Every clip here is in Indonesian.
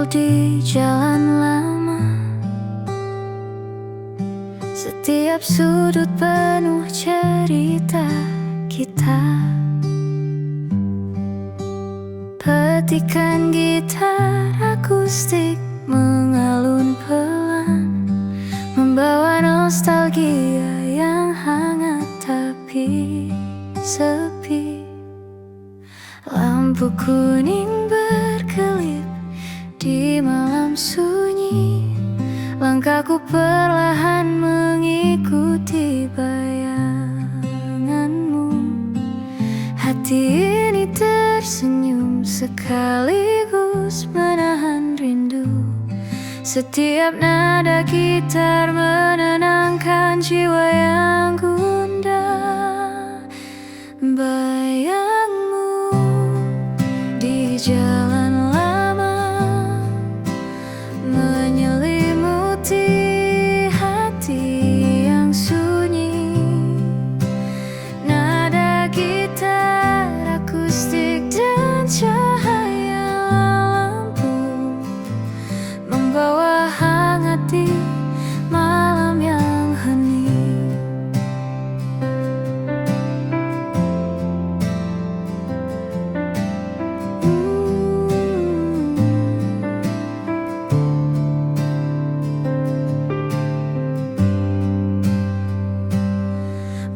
di jalan lama. Setiap sudut penuh cerita kita. Petikan gitar akustik mengalun pelan, membawa nostalgia yang hangat tapi sepi. Lampu kuning berkelip di malam sunyi, langkahku perlahan mengikuti bayanganmu. Hati ini tersenyum sekaligus menahan rindu. Setiap nada gitar menenangkan jiwa yang gundah. Bayangmu di jalan lama menyelimuti hati yang sunyi. Nada gitar akustik dan cahaya lampu membawa hangat di malam yang hening.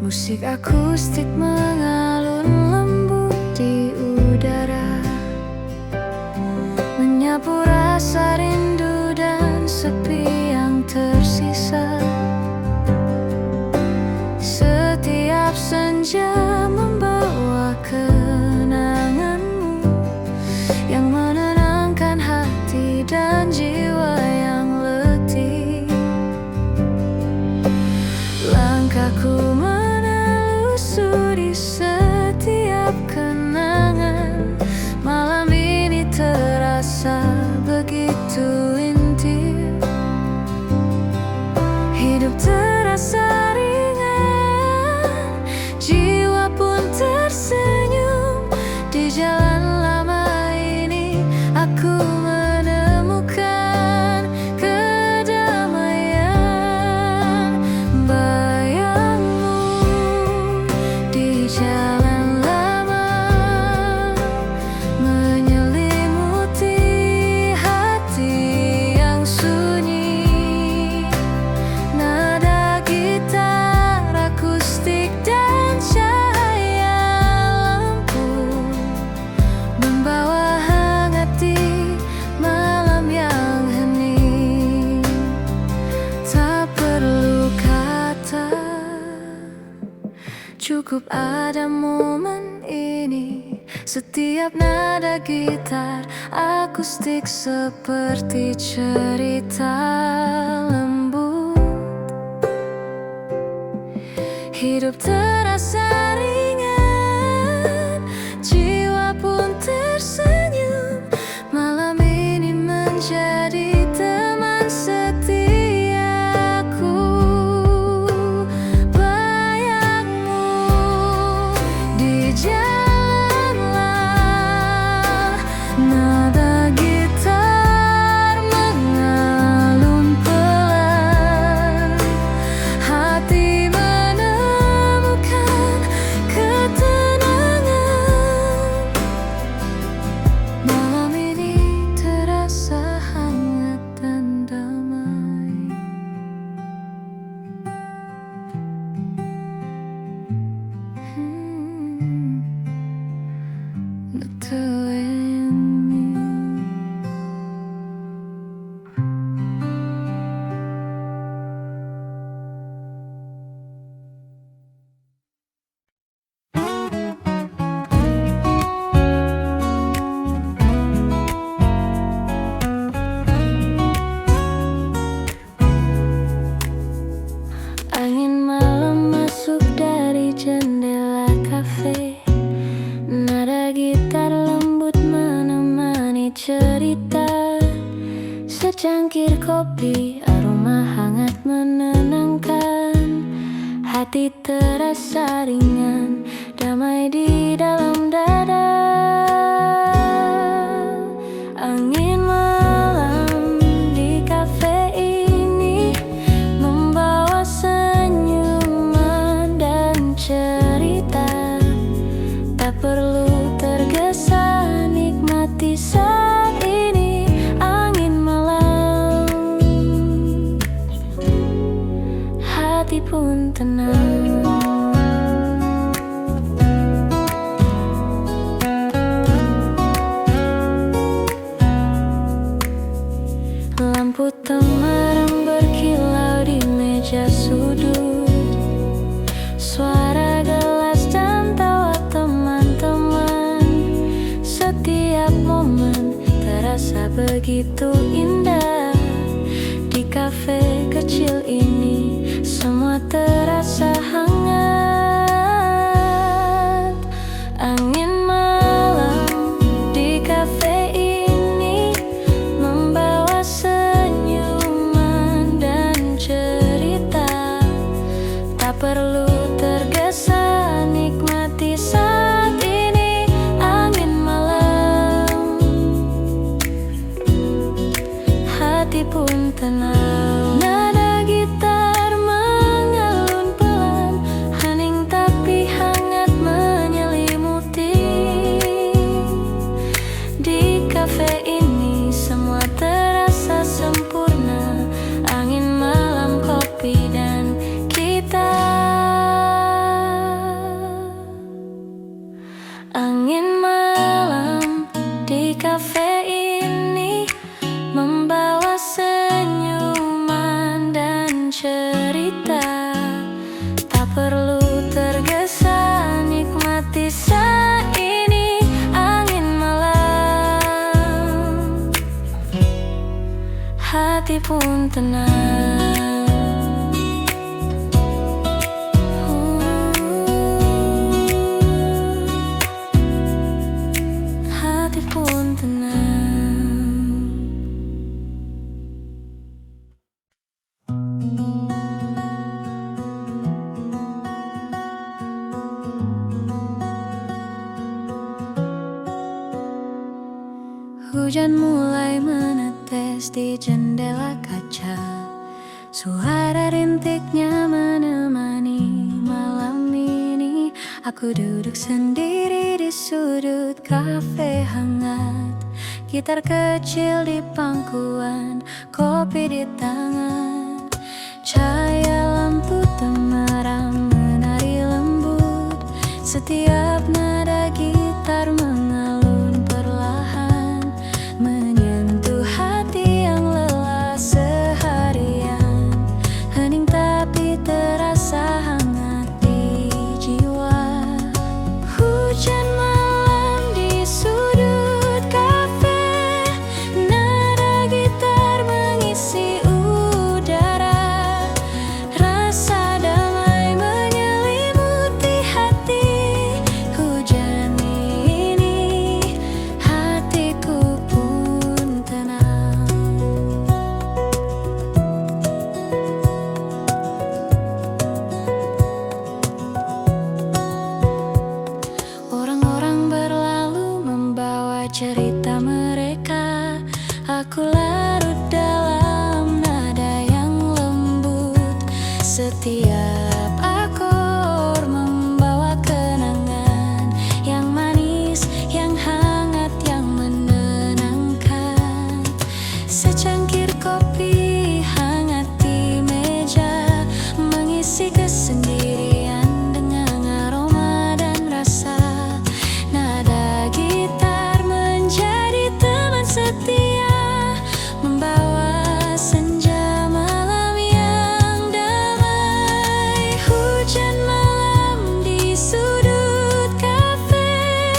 Musik akustik mengalun lembut di udara, menyapu rasa rindu dan sepi yang tersisa. Setiap senja membawa kenanganmu yang menenangkan hati dan jiwa yang letih. Langkahku menelusuri setiap kenangan. Malam ini terasa begitu intim. Hidup terasa ringan, jiwa pun tersenyum. Di jalan lama ini aku menemukan kedamaian. Bayangmu di jalan lama menyelimuti hati yang sunyi. Nada gitar akustik dan cahaya lampu membawa hangat di malam yang hening. Tak perlu kata, cukup ada momen ini. Setiap nada gitar akustik seperti cerita lembut. Hidup terasa ringan, jiwa pun tersenyum. Malam ini menjadi teman setiaku. Bayangmu di jalan, nada gitar mengalun pelan. Hati menemukan ketenangan. Malam ini terasa hangat dan damai. Netuin angin malam masuk dari jendela kafe. Nada gitar lembut menemani cerita. Secangkir kopi, aroma hangat menenangkan. Hati terasa ringan, damai di dalam dada. Angin malam terasa begitu indah. Di kafe kecil ini semua terasa hangat. Angin malam di kafe ini membawa senyuman dan cerita. Tak perlu tergesa, nikmati saat ini. Angin malam, hati pun tenang. Nada gitar mengalun pelan, hening tapi hangat menyelimuti. Di kafe ini semua terasa sempurna. Angin malam, kopi dan kita. Angin malam di kafe ini membawa senyuman dan cerita. Tak perlu tergesa, nikmati saat ini. Angin malam, hati pun tenang. Hati pun tenang. Hujan mulai menetes di jendela kaca. Suara rintiknya menemani malam ini. Aku duduk sendiri di sudut kafe hangat. Gitar kecil di pangkuan, kopi di tangan. Cahaya lampu temaram menari lembut. Setiap nada gitar mengalun perlahan, menyentuh hati yang lelah seharian. Hening tapi terasa hangat di jiwa. Hujan malam di sudut kafe, nada gitar mengisi udara. Rasa damai menyelimuti hati. Hujan ini hatiku pun tenang. Orang-orang berlalu membawa cerita mereka. Aku larut dalam nada yang lembut. Setiap akor membawa kenangan yang manis, yang hangat, yang menenangkan. Secangkir kopi hangat di meja, mengisi kesendirian dengan aroma dan rasa. Nada gitar menjadi teman setia, membawa senja malam yang damai. Hujan malam di sudut kafe,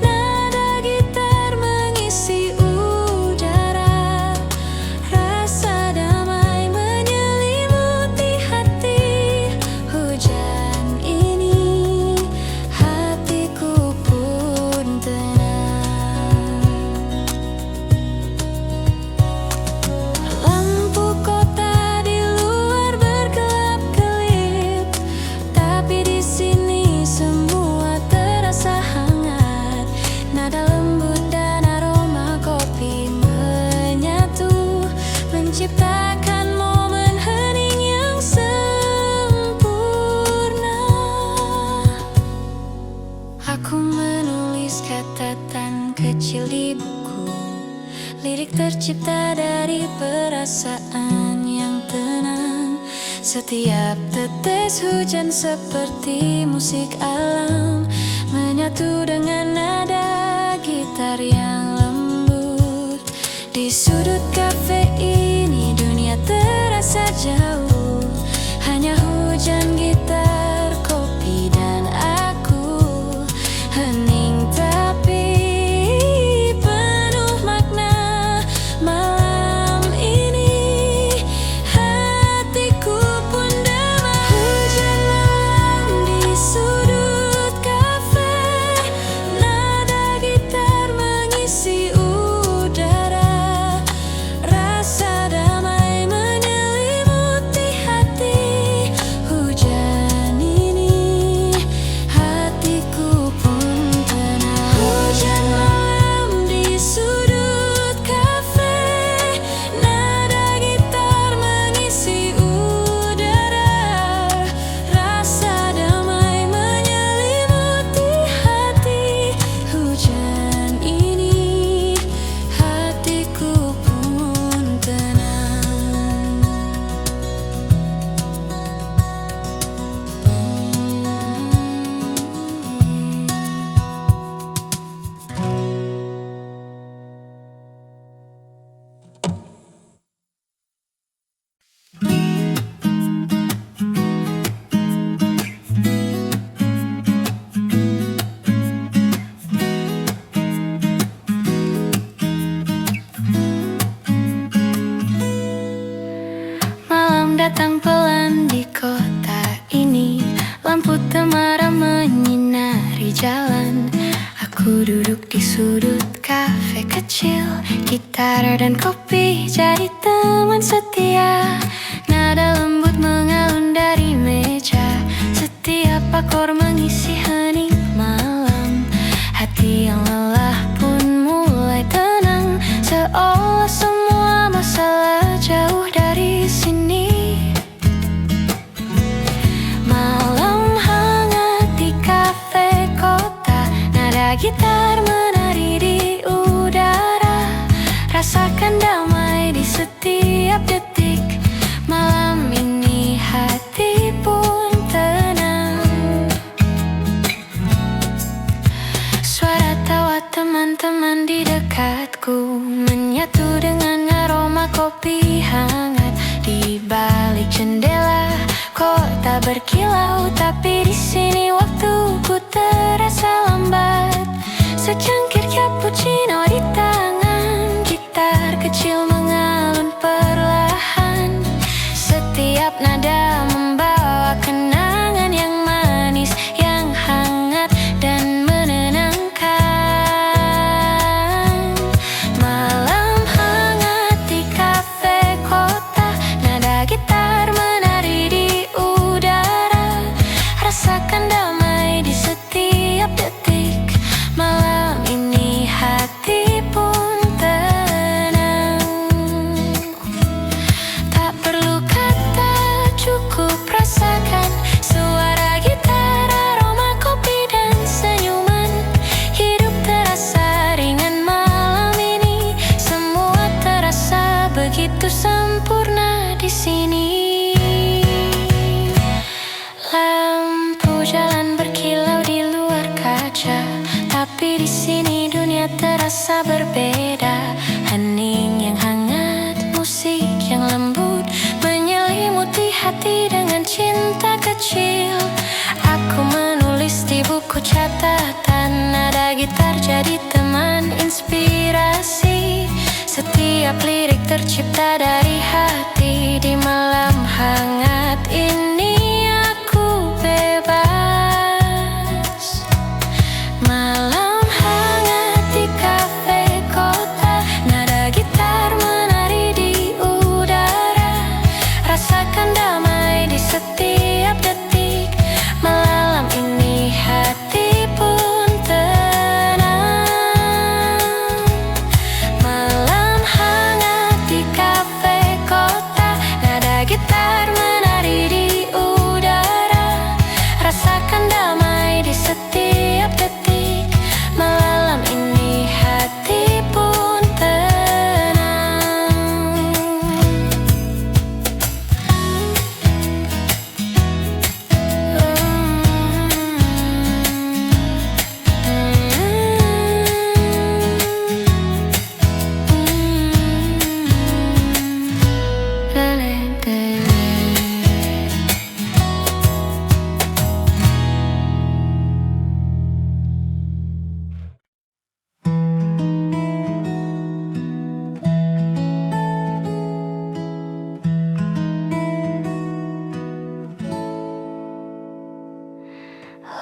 nada gitar mengisi udara. Rasa damai menyelimuti hati. Hujan ini hatiku pun tenang. Lampu kota di luar berkelap-kelip, tapi di sini semua terasa hangat. Nada lembut dan aroma kopi menyatu, menciptakan momen hening yang sempurna. Aku menulis catatan kecil di buku. Lirik tercipta dari perasaan yang tenang. Setiap tetes hujan seperti musik alam, menyatu dengan nada gitar yang lembut. Di sudut kafe ini dunia terasa jauh. Hanya hujan, gitar, kopi, dan aku. Hening tapi penuh makna. datang pelan di kota ini. Lampu temaram menyinari jalan. Aku duduk di sudut kafe kecil. Gitar dan kopi jadi teman setia. Nada lembut mengalun dari meja. Setiap akor mengisi hening malam. Hati yang lelah pun mulai tenang. Seolah semua masalah jauh dari sini. Malam hangat di kafe kota. Nada gitar menari di udara. Rasakan damai di setiap detik. Malam ini hati pun tenang. Suara tawa teman-teman di dekatku menyatu dengan aroma kopi hangat. Di balik jendela kota berkilau, tapi di sini waktuku terasa lambat. Secangkir cappuccino di tangan, gitar kecil mengalun perlahan. Setiap nada membawa kenangan yang manis, yang hangat dan menenangkan. Malam hangat di kafe kota. Nada gitar menari di udara. Rasakan damai di setiap detik. Malam ini hati pun tenang. Tak perlu kata, cukup rasakan suara gitar, aroma kopi dan senyuman. Hidup terasa ringan malam ini. Semua terasa begitu sempurna di sini. Lampu jalan berkilau di luar kaca, tapi di sini dunia terasa berbeda. Hening yang hangat, musik yang lembut menyelimuti hati dengan cinta kecil. Aku menulis di buku catatan. Nada gitar jadi teman inspirasi. Setiap lirik tercipta dari hati. Di malam hangat ini aku bebas. Malam hangat di kafe kota. Nada gitar menari di udara. Rasakan damai di setiap detik. Malam ini hati pun tenang. Malam hangat di kafe kota. Nada gitar menari di udara. Rasakan damai di setiap detik. Malam ini hati pun tenang.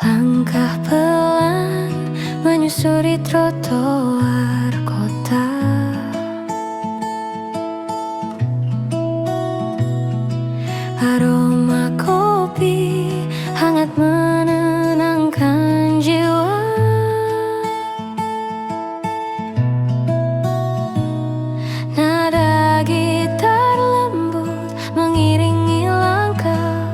Langkah pelan menyusuri trotoar kota. Aroma kopi hangat menenangkan jiwa. Nada gitar lembut mengiringi langkah.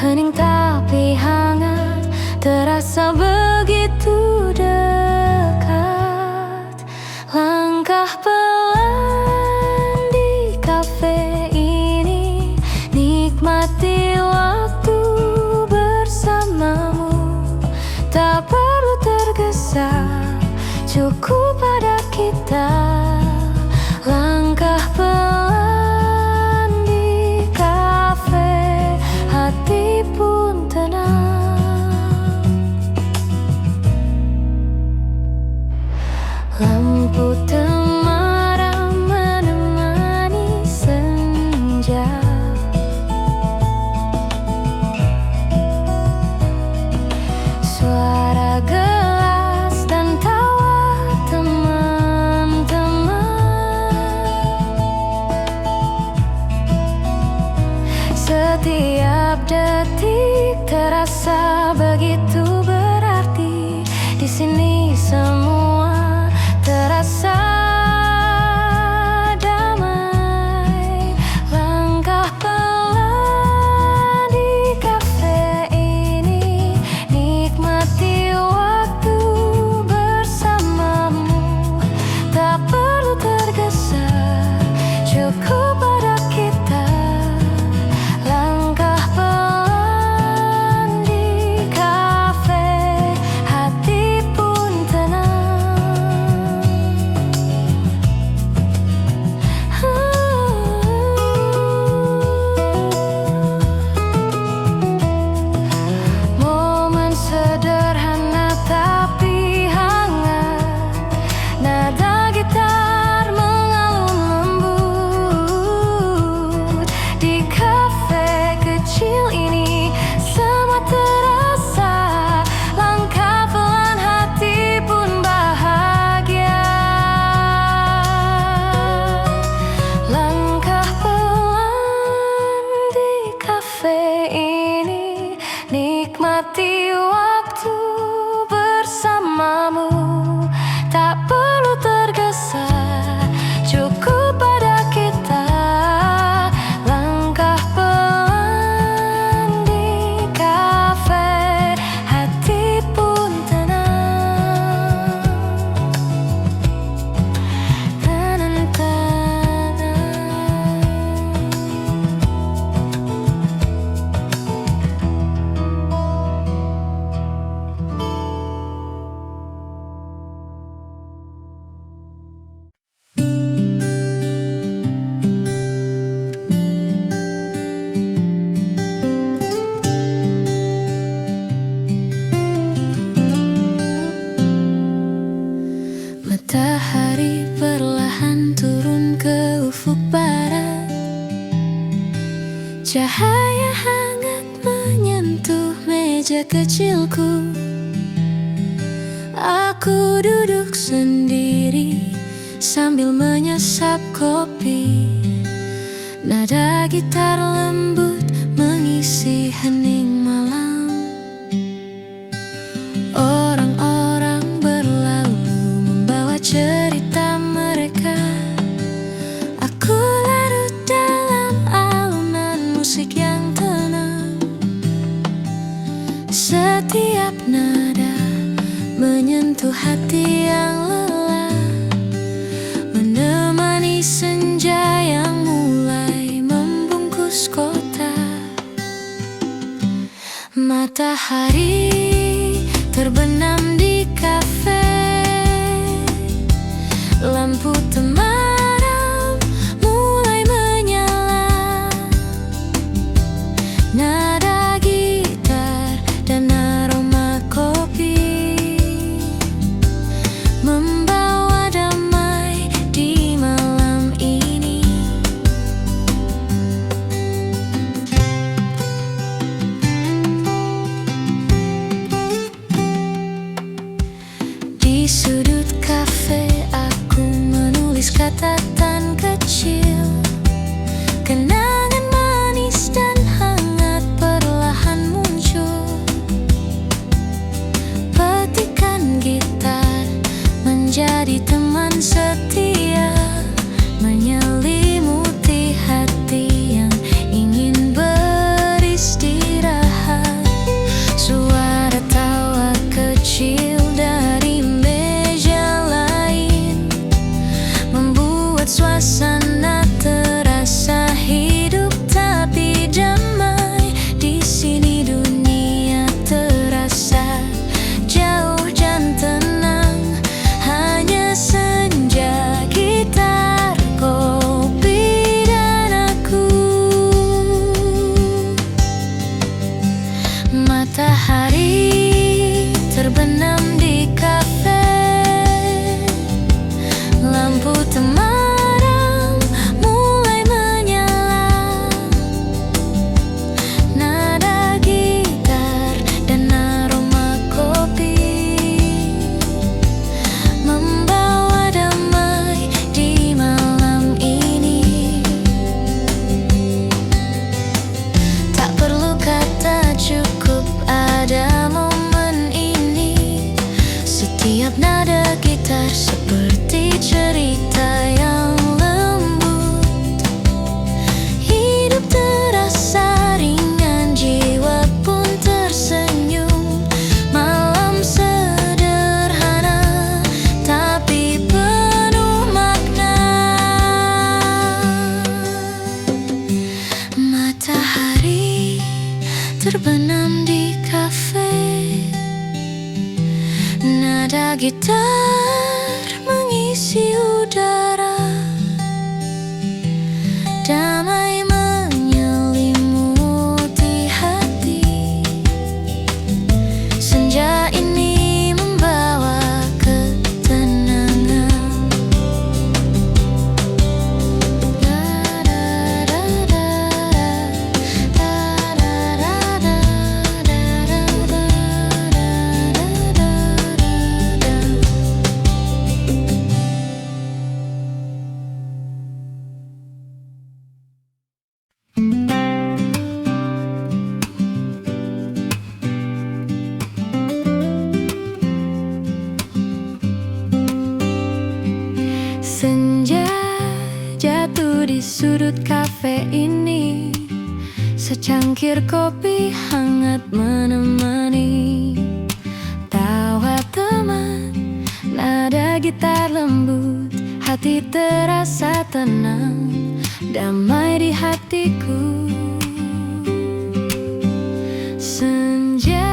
Hening tapi hangat, terasa begitu dekat. terasa begitu berarti. Di sini semua terasa damai. Langkah pelan di kafe ini, nikmati waktu bersamamu. Tak perlu tergesa, cukup pada kita. Langkah pelan di kafe, hati pun tenang. Momen sederhana tapi hangat, nada gitar mengalun lembut. Di kafe kecil ini semua terasa. Langkah pelan, hati pun bahagia. Langkah pelan di kafe ini, nikmati waktu bersamamu. Tak perlu tergesa, cukup pada kita. Langkah pelan di kafe, hati pun tenang. Matahari perlahan turun ke ufuk barat. Cahaya hangat menyentuh meja kecilku. Aku duduk sendiri sambil menyesap kopi. Nada gitar lembut mengisi hening malam. Orang-orang berlalu membawa cerita mereka. Aku larut dalam alunan musik yang tenang. Setiap nada menyentuh hati yang lelah, menemani senja yang mulai membungkus kota. Matahari terbenam di kafe, lampu temaram mulai menyala. Nada gitar dan aroma kopi membawa damai di malam ini. Di sudut kafe aku menulis catatan kecil. Kenangan manis dan hangat perlahan muncul. Petikan gitar menjadi teman setia, menyelimuti hati yang ingin beristirahat. Suara tawa kecil dari meja lain membuat suasana terasa hidup tapi damai. Di sini dunia terasa jauh dan tenang. Hanya senja, gitar, kopi, dan aku. Matahari terbenam di kafe, lampu temaram gitar mengisi udara, damai menyelimuti hati. Senja ini membawa ketenangan. Senja jatuh di sudut kafe ini, secangkir kopi hangat menemani. Tawa teman, nada gitar lembut, hati terasa tenang, damai di hatiku. Senja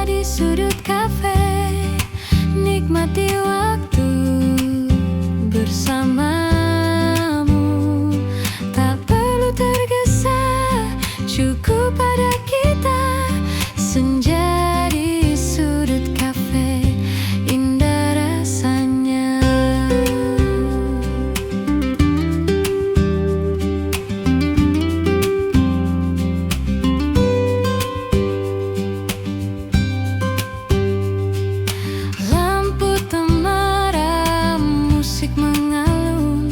di sudut kafe, nikmati waktu bersamamu. Tak perlu tergesa, cukup pada kita. Senja di sudut kafe, indah rasanya. Lampu temaram, musik mengalun,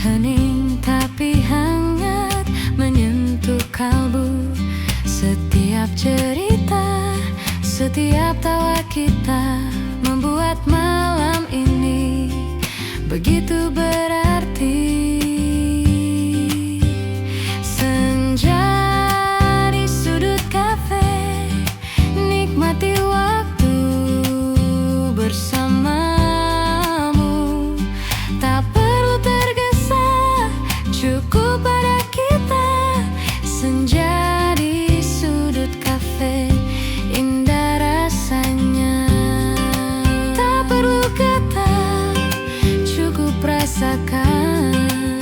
hening tapi hangat menyentuh kalbu. Setiap cerita, setiap tawa kita membuat malam ini begitu berarti. Senja di sudut kafe, nikmati waktu bersamamu. Tak perlu tergesa, cukup pada kita. Senja di sudut kafe, indah rasanya. Tak perlu kata, cukup rasakan.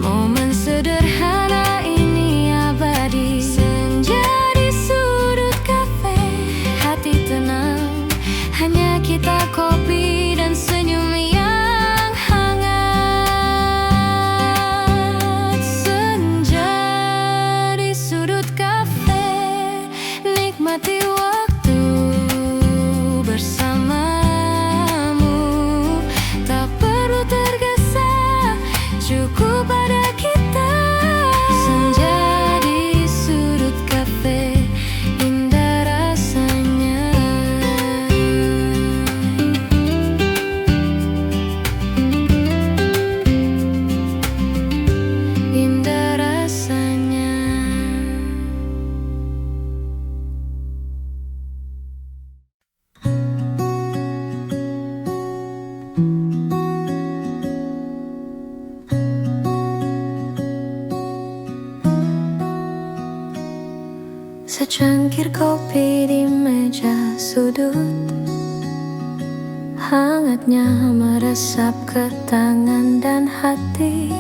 Momen sederhana ini abadi. Senja di sudut kafe, hati tenang, hanya kita, kopi dan senyum yang hangat. Senja di sudut kafe, nikmati waktu bersamamu. Tak perlu tergesa, cukup pada kita. Senja di sudut kafe, indah rasanya. Indah rasanya. Secangkir kopi di meja sudut, hangatnya meresap ke tangan dan hati.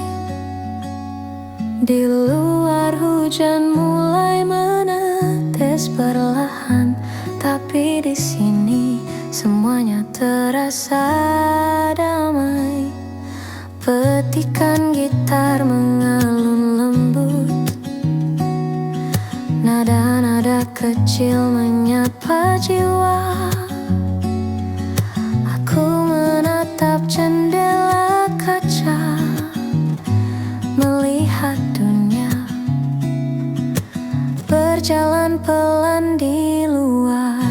Di luar hujan mulai menetes perlahan, tapi di sini semuanya terasa damai. Petikan gitar mengalun lembut, nada-nada kecil menyapa jiwa. Aku menatap jendela kaca, melihat dunia berjalan pelan di luar.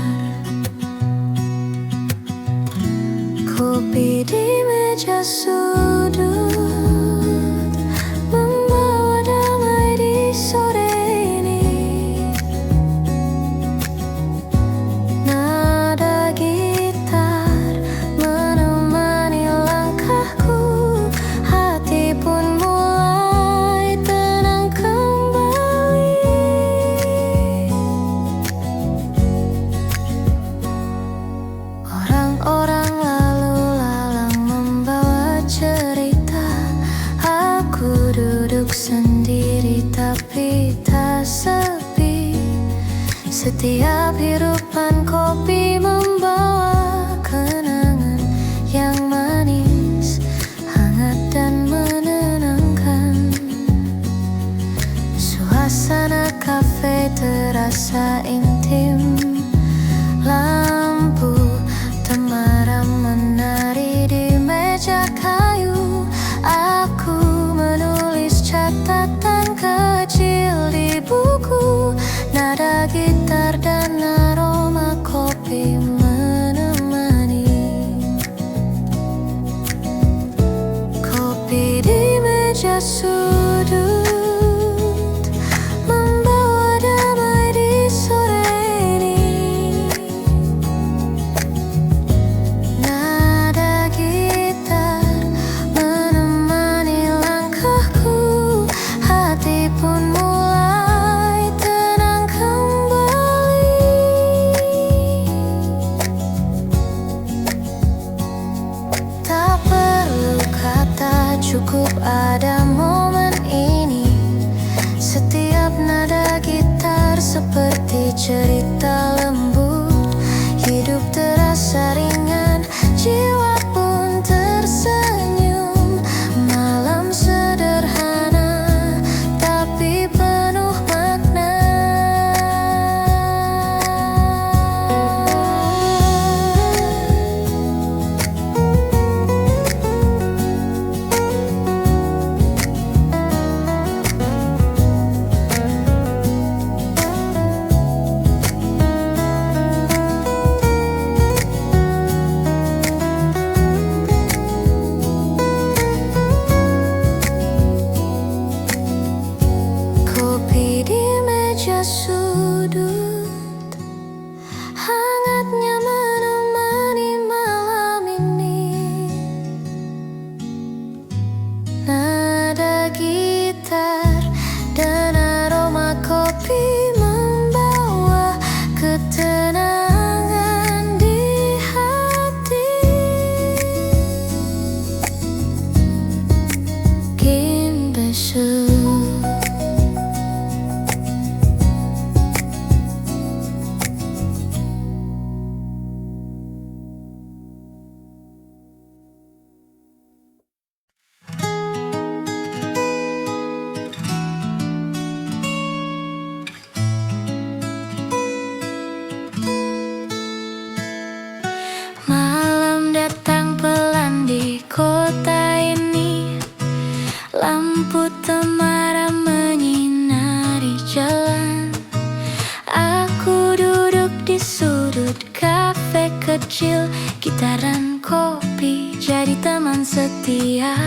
Kopi di meja sudut membawa damai di sore ini. Nada gitar menemani langkahku, hati pun mulai tenang kembali. Orang-orang sendiri tapi tak sepi. Setiap hirupan kopi membawa kenangan yang manis, hangat dan menenangkan. Suasana kafe terasa intim. Lampu temaram menari di meja kayu. Aku menulis catatan kecil di buku. Nada gitar dan aroma kopi menemani. Kopi di meja sudut membawa damai di sore ini. Nada gitar menemani langkahku. Hati pun mulai tenang kembali. Tak perlu kata, cukup ada momen ini. Setiap nada gitar seperti cerita lembut. Hidup terasa ringan, jiwa pun tersenyum. Malam sederhana tapi penuh makna. Kopi di meja sudut, hangatnya menemani malam ini. Nada gitar dan aroma kopi membawa ketenangan di hati. Kim Besu. Malam datang pelan di kota ini. Lampu temaram menyinari jalan. Aku duduk di sudut kafe kecil. Gitar dan kopi jadi teman setia.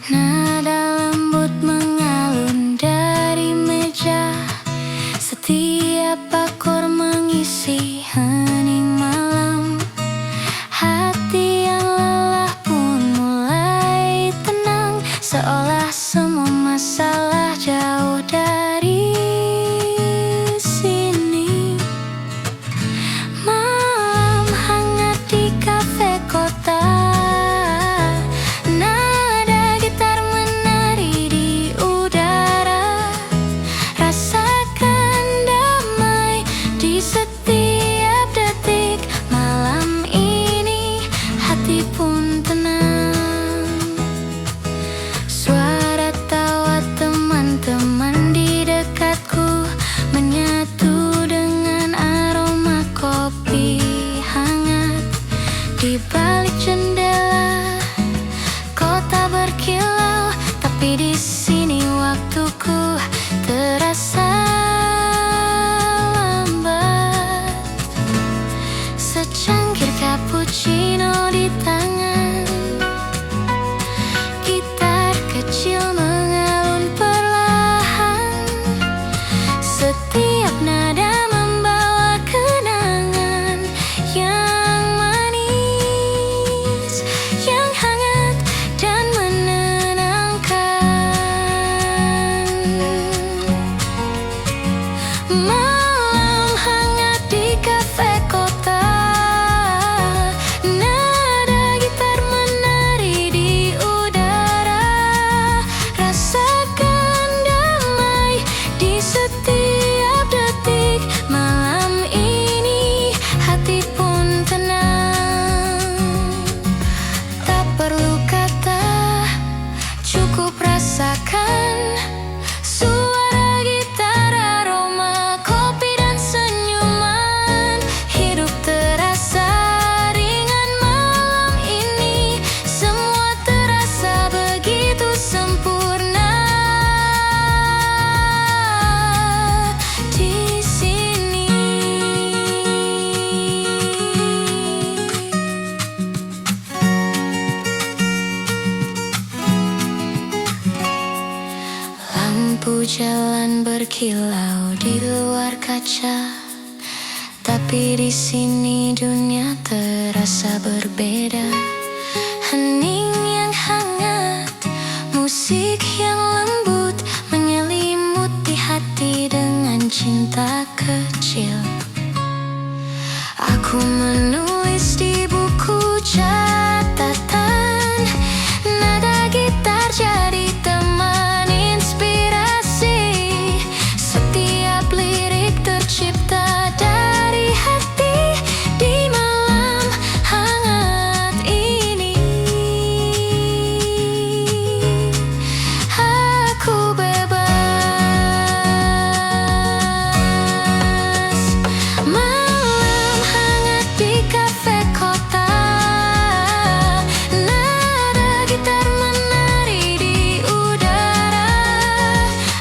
Nada lembut mengalun dari meja. Setiap akor mengisi hening malam. Hati yang lelah pun mulai tenang, seolah semua masalah jauh dari sini. Malam hangat di kafe kota. rasakan suara gitar, aroma kopi dan senyuman. Hidup terasa ringan malam ini, semua terasa begitu sempurna di sini. Lampu jalan berkilau di luar kaca, tapi di sini dunia terasa berbeda. Hening yang hangat, musik yang lembut menyelimuti hati dengan cinta kecil. Aku menulis di buku catatan, nada gitar jadi teman inspirasi. Setiap lirik tercipta dari hati di malam hangat ini. Aku bebas. Malam hangat di kafe kota, nada gitar menari di udara.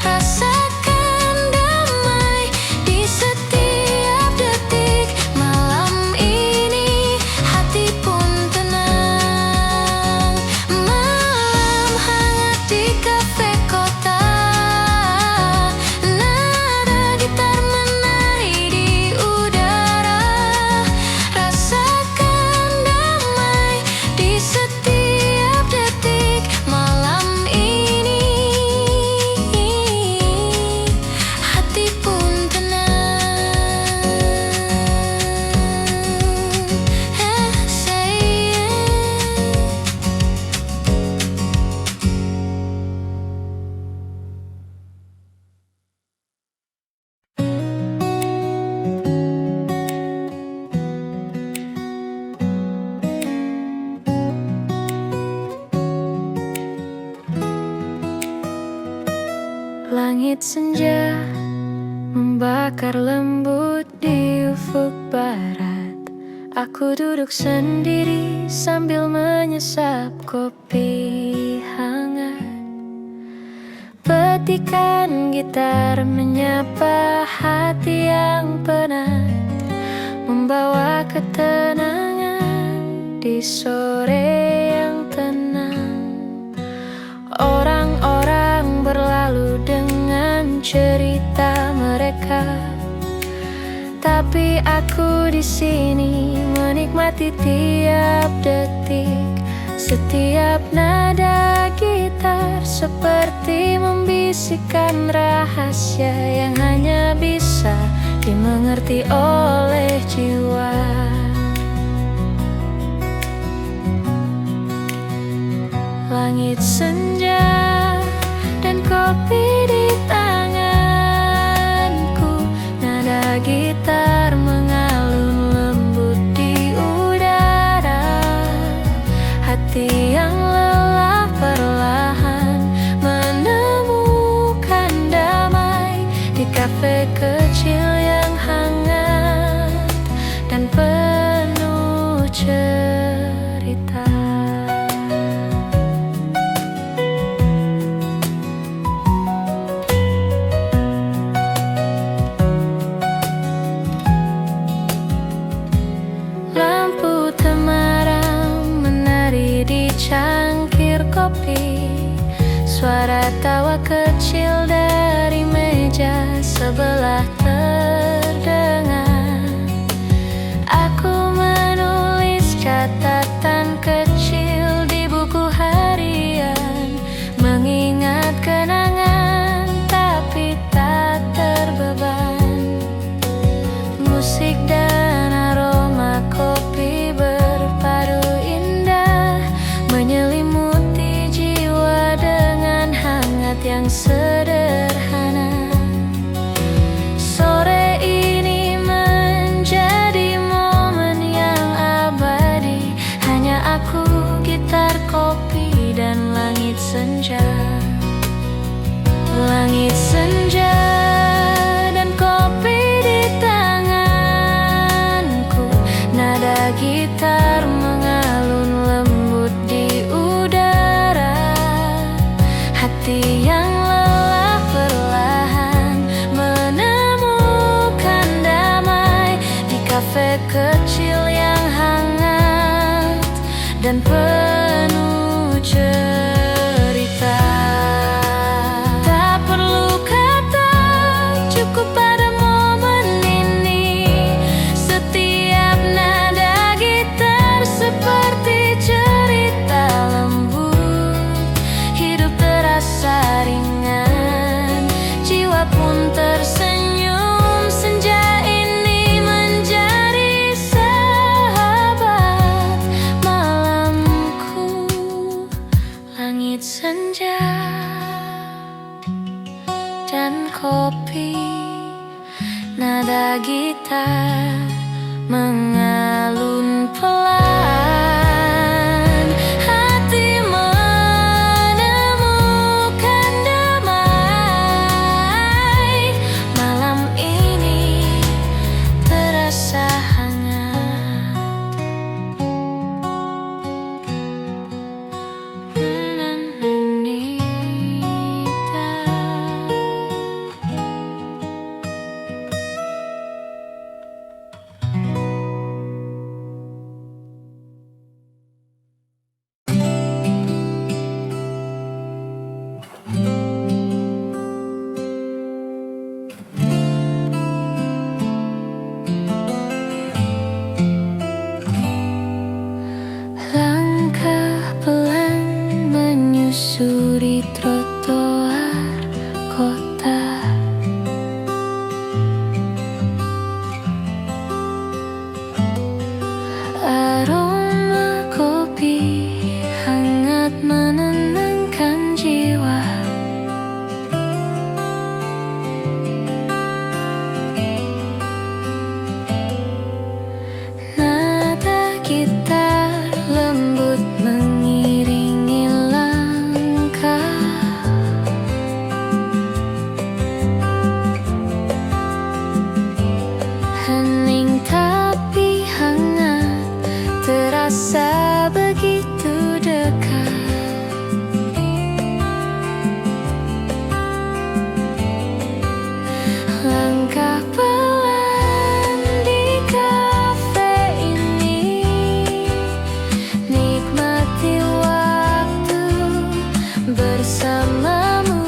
Rasakan damai di setiap detik. Malam ini hati pun tenang. Malam hangat di kafe kota, nada gitar menari di udara. Rasakan damai di setiap detik. Malam ini hati pun tenang. Langit senja membakar lembut di ufuk barat. Aku duduk sendiri sambil menyesap kopi hangat. Petikan gitar menyapa hati yang penat, membawa ketenangan di sore yang tenang. Orang-orang berlalu dengan cerita mereka, tapi aku di sini menikmati tiap detik. Setiap nada gitar seperti membisikkan rahasia yang hanya bisa dimengerti oleh jiwa. Langit senja dan kopi di tanganku, nada gitar mengalun lembut di udara. Hati yang lelah perlahan menemukan damai di kafe kecil yang hangat dan penuh cerita. Lampu temaram menari di cangkir kopi. Suara tawa kecil dari meja sebelah terdengar. Aku menulis catatan kecil di buku harian, mengingat kenangan tapi tak terbeban. Musik dan aroma kopi berpadu indah, menyelimuti jiwa dengan hangat yang sederhana. Sore ini menjadi momen yang abadi, hanya aku, gitar, kopi, dan langit senja. Langit senja dan kopi di tanganku, nada gitar mengalun lembut di udara. Hati yang lelah perlahan menemukan damai di kafe kecil yang hangat dan penuh cerita. Tak perlu kata, cukup pada momen ini. Setiap nada gitar seperti cerita lembut. Hidup terasa ringan, jiwa pun tersenyum. Senja ini menjadi sahabat malamku. Langit senja dan kopi, nada gitar mengalun pelan. Hati menemukan damai. Malam ini terasa hangat. Langkah pelan menyusuri trotoar kota. Aroma kopi hangat menenangkan jiwa. Nada gitar lembut mengiringi langkah. Hening tapi hangat, terasa begitu dekat. Langkah pelan di kafe ini, nikmati waktu bersamamu.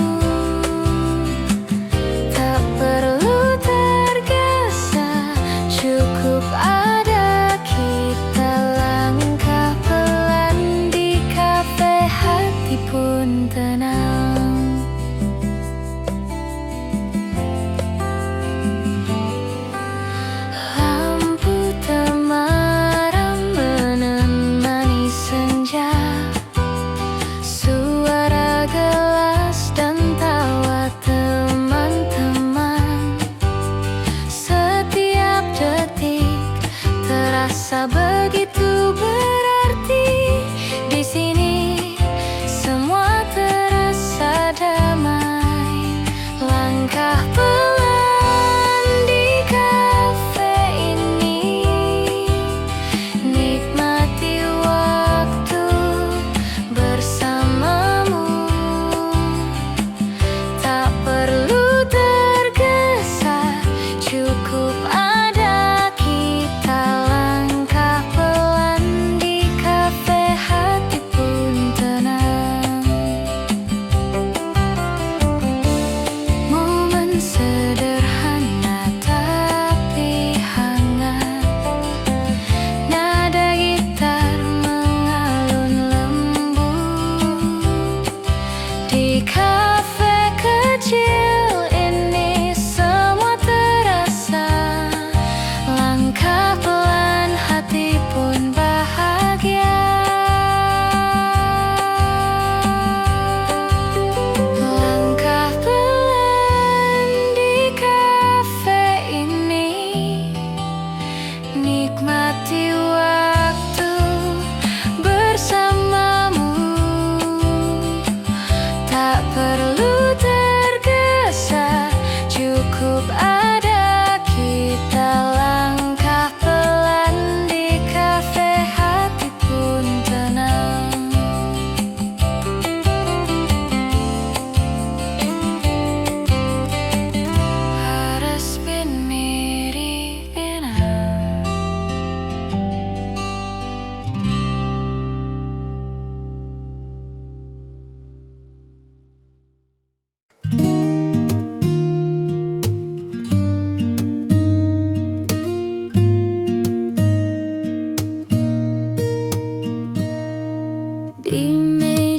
Tak perlu tergesa, cukup ada kita. Langkah pelan di kafe, hati pun tenang. Lampu temaram menemani senja. Suara gelas dan tawa teman-teman. Setiap detik terasa begitu berarti. Di sini semua terasa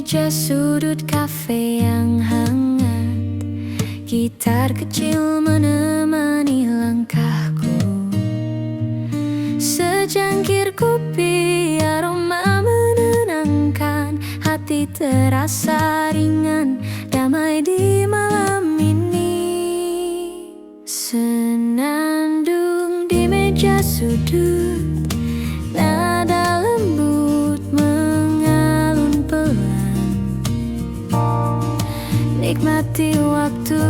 meja sudut kafe yang hangat, gitar kecil menemani langkahku. Secangkir kopi, aroma menenangkan, hati terasa ringan, damai di malam ini. Senandung di meja sudut, nada lembut mengalun pelan. Nikmati waktu,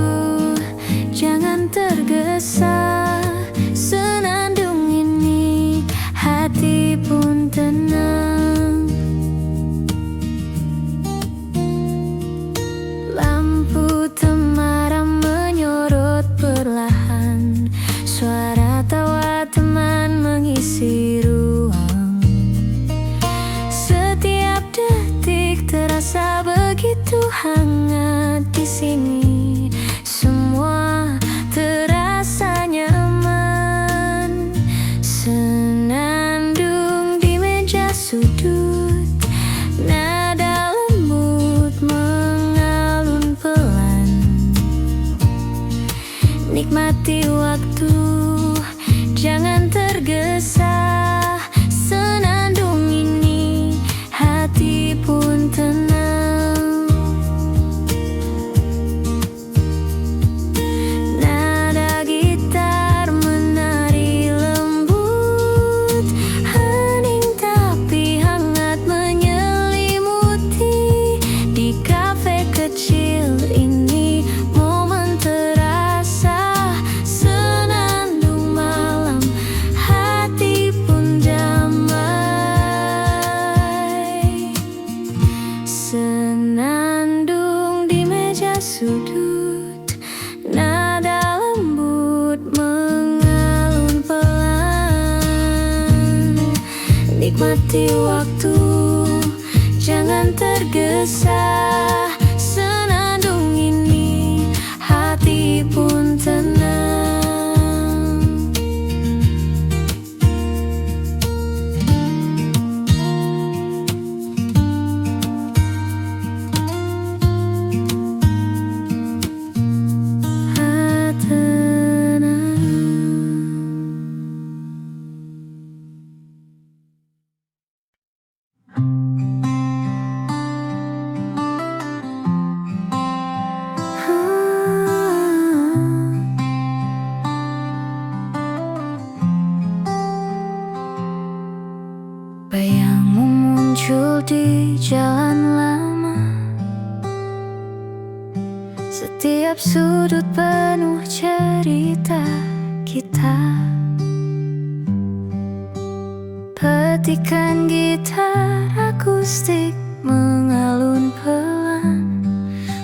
jangan tergesa. Senandung ini, hati pun tenang. Lampu temaram menyorot perlahan, suara tawa teman mengisi ruang. Setiap detik terasa begitu hangat di sini. Semua terasa nyaman. Senandung di meja sudut, nada lembut mengalun pelan. Nikmati waktu, jangan tergesa. Senandung ini, hati pun tenang. Nada gitar menari lembut, hening tapi hangat menyelimuti. Di kafe kecil ini, momen terasa. Senandung malam, hati pun damai. Senandung di meja sudut, nada lembut mengalun pelan. Nikmati waktu, jangan tergesa. Senandung ini, hati pun tenang. Bayangmu muncul di jalan lama, setiap sudut penuh cerita kita. Petikan gitar akustik mengalun pelan,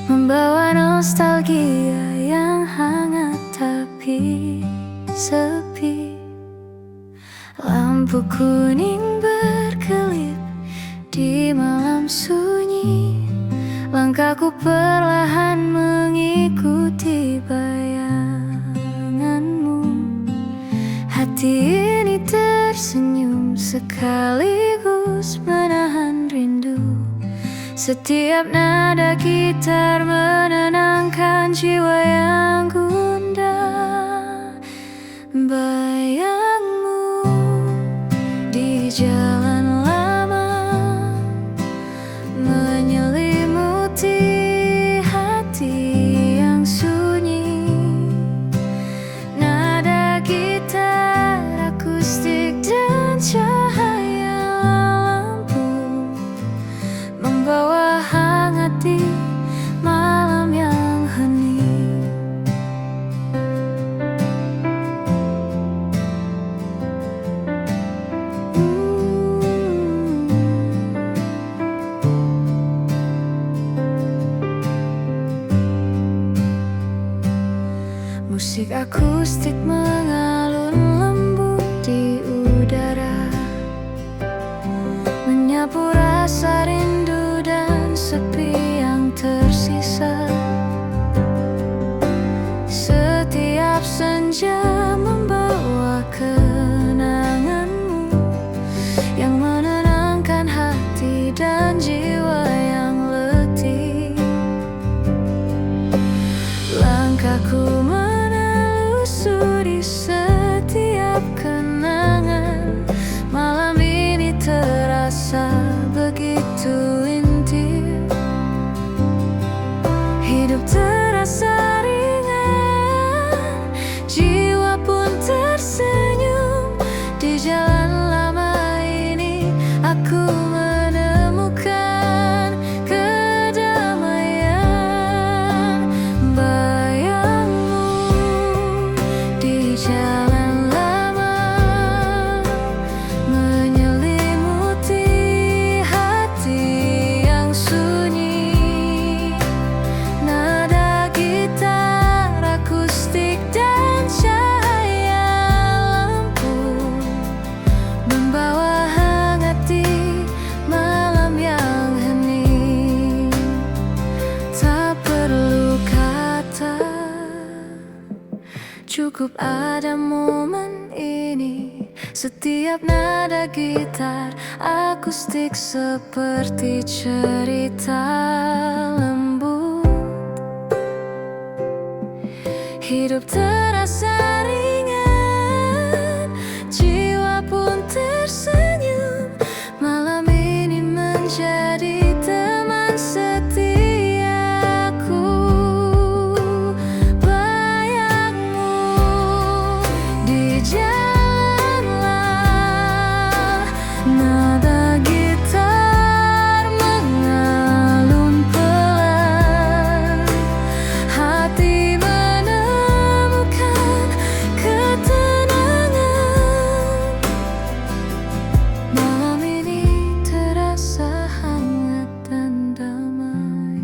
membawa nostalgia yang hangat tapi sepi. Lampu kuning berkelip di malam sunyi, langkahku perlahan mengikuti bayanganmu. Hati ini tersenyum sekaligus menahan rindu. Setiap nada gitar menenangkan jiwa yang gundah. Bayangmu di jalan lama menyelimuti hati yang sunyi. Nada gitar akustik dan cahaya lampu membawa hangat di malam yang hening. Musik akustik mengalun lembut di udara, menyapu rasa rindu dan sepi yang tersisa. Setiap senja membawa kenanganmu yang menenangkan hati dan jiwa yang lelah. Cukup ada momen ini, setiap nada gitar akustik seperti cerita lembut. Hidup terasa ringan, jiwa pun tersenyum. Malam ini menjadi teman setiaku. Bayangmu di jalanlah, nada gitar mengalun pelan. Hati menemukan ketenangan. Malam ini terasa hangat dan damai.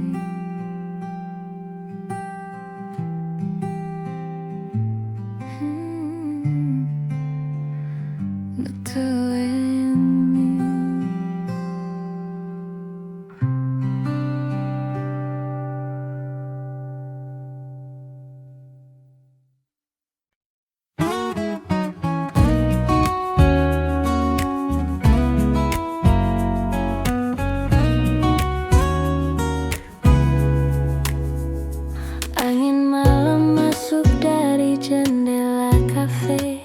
Angin malam masuk dari jendela kafe.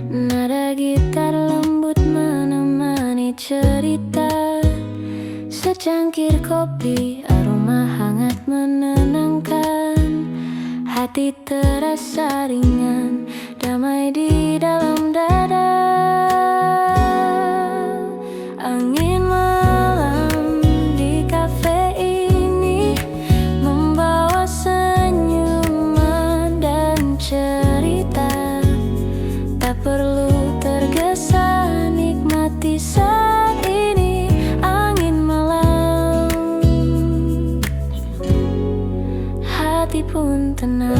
Nada gitar lembut menemani cerita. Secangkir kopi, aroma hangat menenangkan. Hati terasa ringan, damai di dalam dada. Angin malam di kafe ini membawa senyuman dan cerita. Tak perlu tergesa, nikmati saat ini. Angin malam, hati pun tenang.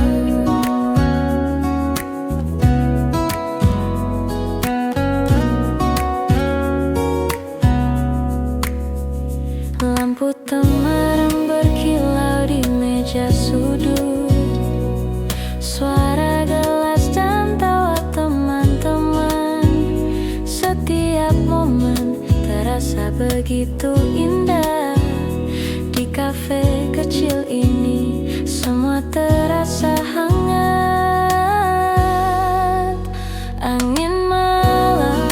Lampu temaram berkilau di meja sudut. Suara gelas dan tawa teman-teman. Setiap momen terasa begitu indah. Di kafe kecil ini semua terasa hangat. Angin malam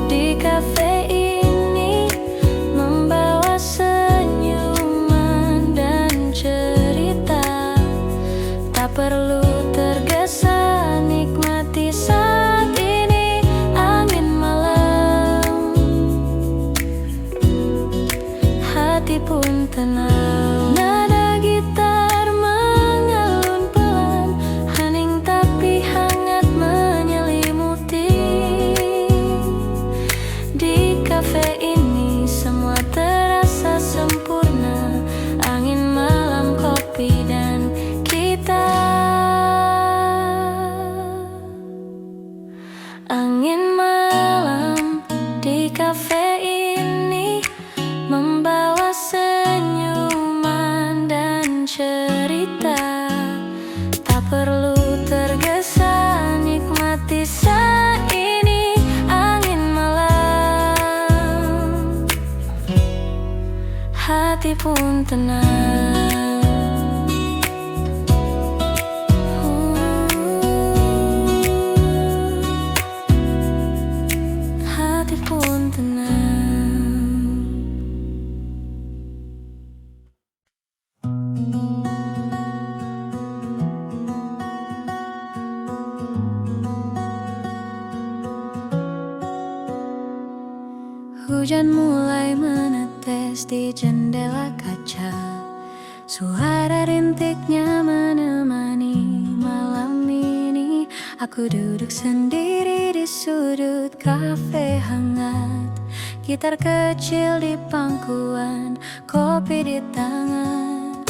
di kafe ini membawa senyuman dan cerita. Tak perlu tergesa, nikmati saat ini. Angin malam, hati pun tenang. Nada gitar mengalun pelan, hening tapi hangat menyelimuti. Di kafe ini semua terasa sempurna. Angin malam, kopi dan kita. Angin malam di kafe ini membawa senyuman dan cerita. Tak perlu tergesa, nikmati saat ini. Angin malam, hati pun tenang. Hati pun tenang. Hujan mulai menetes di jendela kaca. Suara rintiknya menemani malam ini. Aku duduk sendiri di sudut kafe hangat. Gitar kecil di pangkuan, kopi di tangan.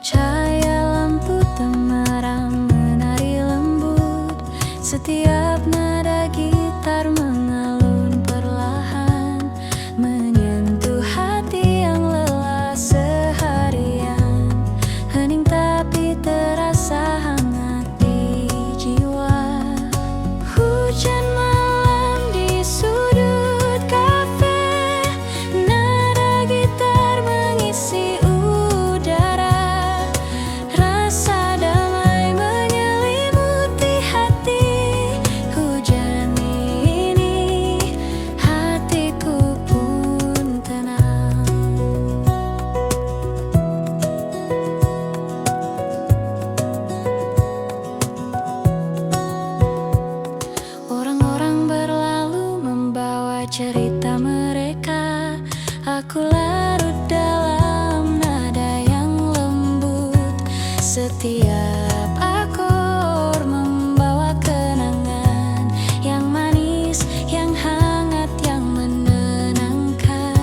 Cahaya lampu temaram menari lembut. Setiap nada gitar mengalun perlahan, menyentuh hati yang lelah seharian. Hening tapi terasa hangat di jiwa. Setiap akor membawa kenangan yang manis, yang hangat, yang menenangkan.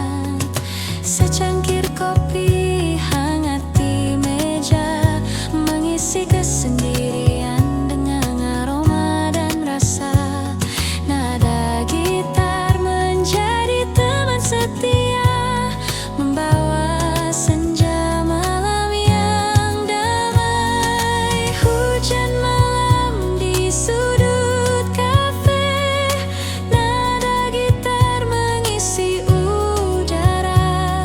Secangkir kopi hangat di meja, mengisi kesendirian dengan aroma dan rasa. Nada gitar menjadi teman setia, membawa senja malam yang damai. Hujan malam di sudut kafe, nada gitar mengisi udara.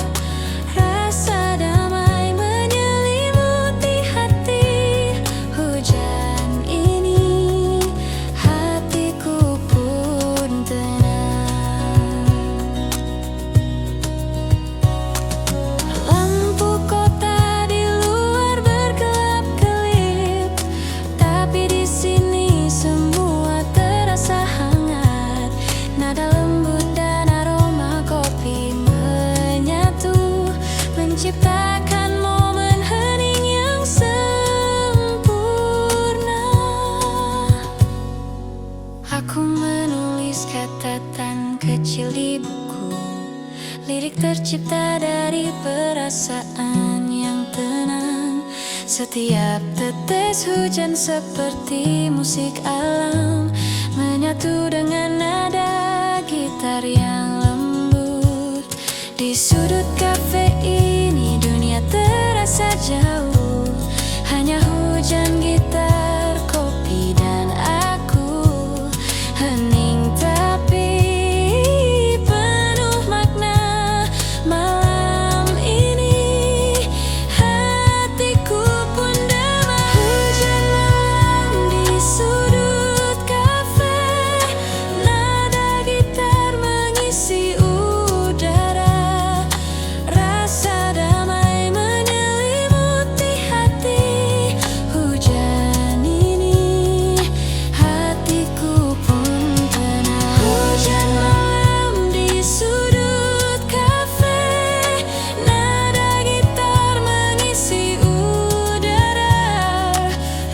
Rasa damai menyelimuti hati. Hujan ini hatiku pun tenang. Lampu kota di luar berkelap-kelip, tapi di sini semua terasa hangat. Nada lembut dan aroma kopi menyatu, menciptakan momen hening yang sempurna. Aku menulis catatan kecil di buku, lirik tercipta dari perasaan yang tenang. Setiap tetes hujan seperti musik alam, menyatu dengan nada gitar yang lembut. Di sudut kafe ini dunia terasa jauh, hanya hujan, gitar, kopi, dan aku. Hening tapi penuh makna. Malam ini hatiku pun damai. Hujan malam di sudut kafe, nada gitar mengisi udara. Rasa damai menyelimuti hati. Hujan ini hatiku pun tenang. Hujan malam di sudut kafe, nada gitar mengisi udara.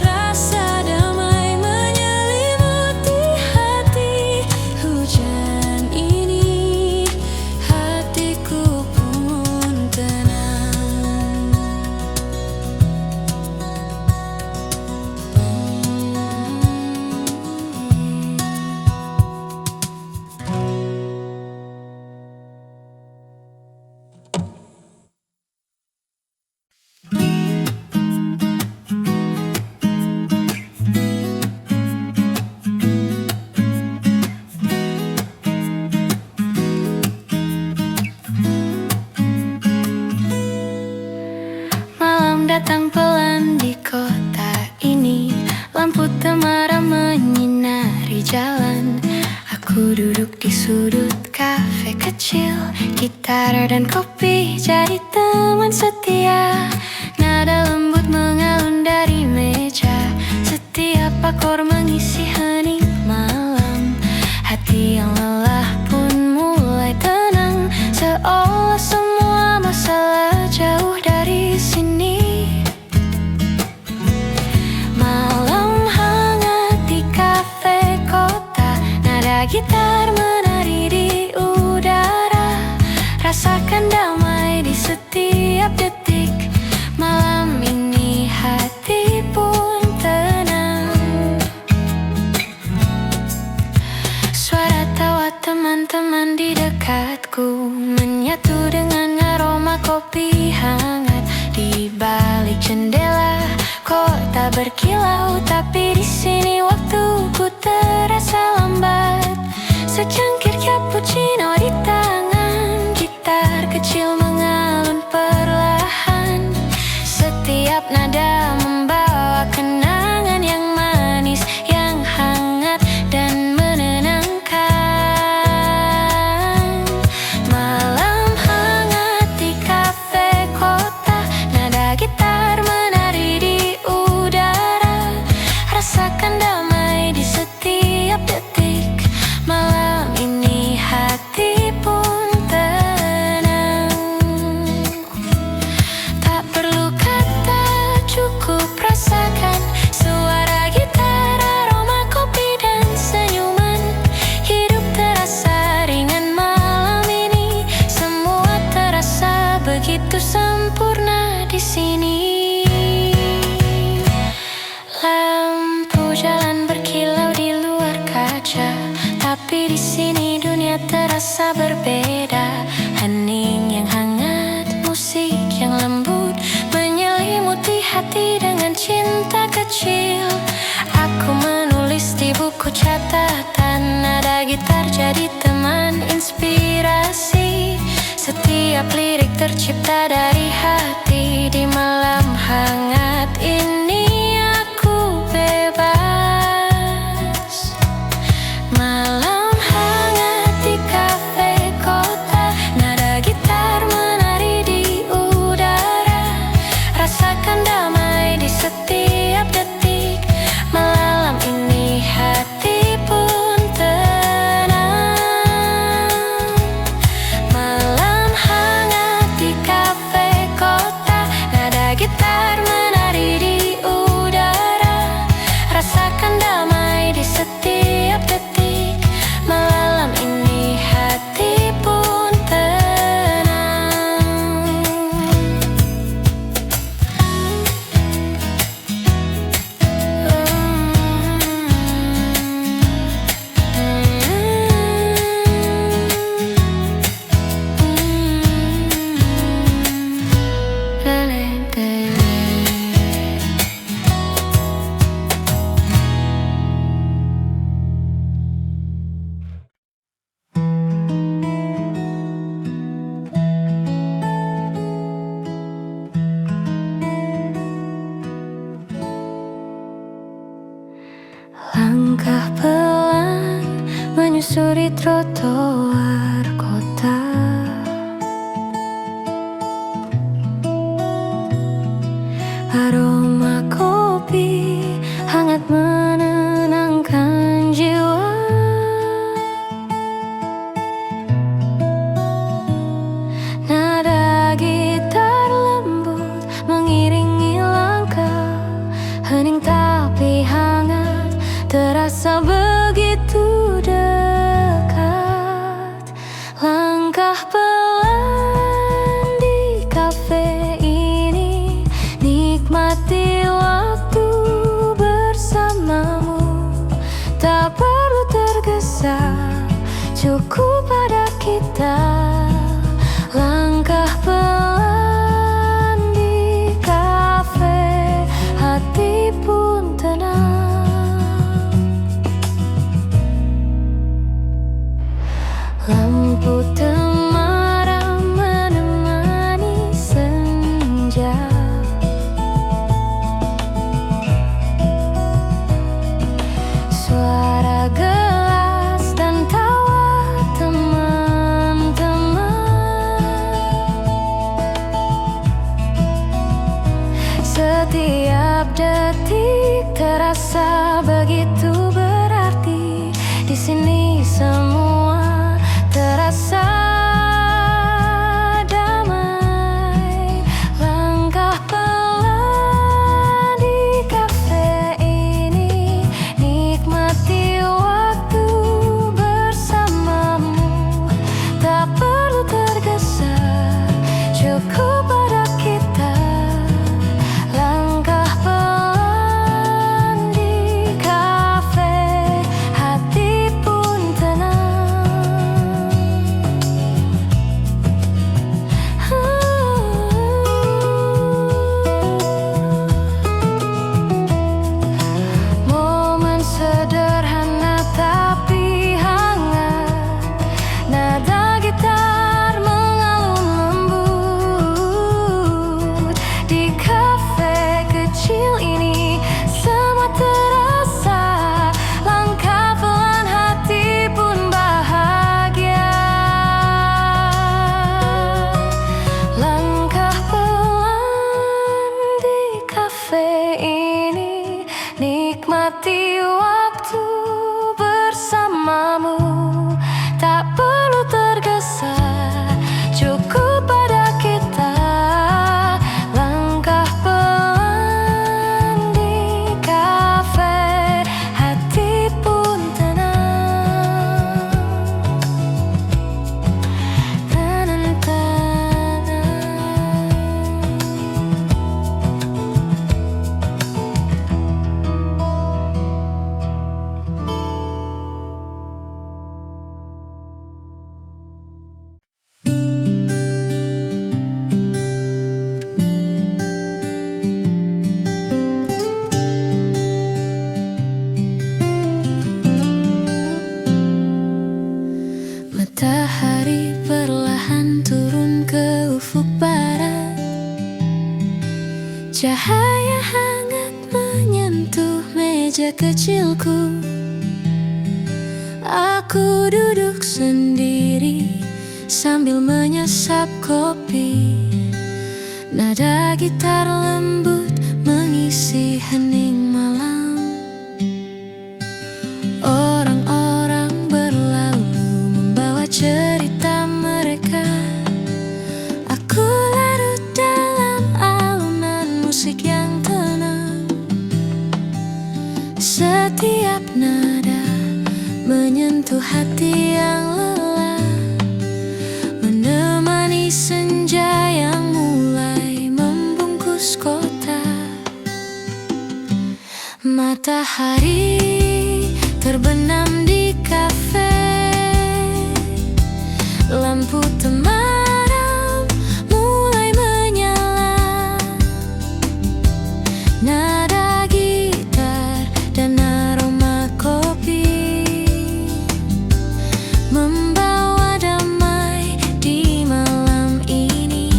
Rasa damai menyelimuti hati. Hujan ini hatiku pun tenang. Malam datang pelan di kota ini, lampu temaram menyinari jalan. Aku duduk di sudut kafe kecil, gitar dan kopi jadi teman setia. Nada lembut mengalun dari meja, setiap akor mengisi hening malam. Hati yang lelah pun mulai tenang, seolah semua masalah jauh dari sini. Malam hangat di kafe kota, nada gitar menari di udara. Rasakan damai di setiap detik. Malam ini hati pun tenang. Suara tawa teman-teman di dekatku menyatu dengan aroma kopi hangat. Di balik jendela kota berkilau, tapi di sini waktuku terasa lambat. Secangkir cappuccino di tangan, gitar kecil mengalun perlahan. Setiap nada membawa kenangan yang manis, yang hangat dan menenangkan. Malam hangat di kafe kota, nada gitar menari di udara. Rasakan damai di setiap detik. Malam ini hati pun tenang. Tak perlu kata terasa berbeda. Hening yang hangat, musik yang lembut, menyelimuti hati dengan cinta kecil. Aku menulis di buku catatan, nada gitar jadi teman inspirasi. Setiap lirik tercipta dari hati. Di malam hangat ini aku bebas. Malam hangat di kafe kota, nada gitar menari di udara. Rasakan damai di setiap detik. Malam ini hati pun tenang. Malam hangat di kafe kota, nada gitar menari di udara. Rasakan damai di setiap detik. Malam ini hati pun tenang. Langkah pelan menyusuri trotoar kota. Aroma kopi hangat menenangkan jiwa. Nada gitar lembut mengiringi langkah. Hening tapi hangat, terasa begitu dekat. Langkah pelan di kafe ini, nikmati waktu bersamamu. Tak perlu tergesa, cukup pada kita. Langkah pelan di kafe, hati pun tenang. Lampu temaram menemani senja. Suara gelas dan tawa teman-teman. Setiap detik terasa begitu berarti. Di sini semua terasa damai. Langkah pelan di kafe ini, nikmati waktu bersamamu. Tak perlu tergesa, cukup pada kita. Langkah pelan di kafe. Cahaya hangat menyentuh meja kecilku. Aku duduk sendiri sambil menyesap kopi. Nada gitar lembut mengisi hening malam. Orang-orang berlalu membawa cerita mereka. Aku larut dalam alunan musik yang tenang. Setiap nada menyentuh hati yang lelah, menemani senja yang mulai membungkus kota. Matahari terbenam di kafe, lampu temaram mulai menyala. Nada gitar dan aroma kopi membawa damai di malam ini.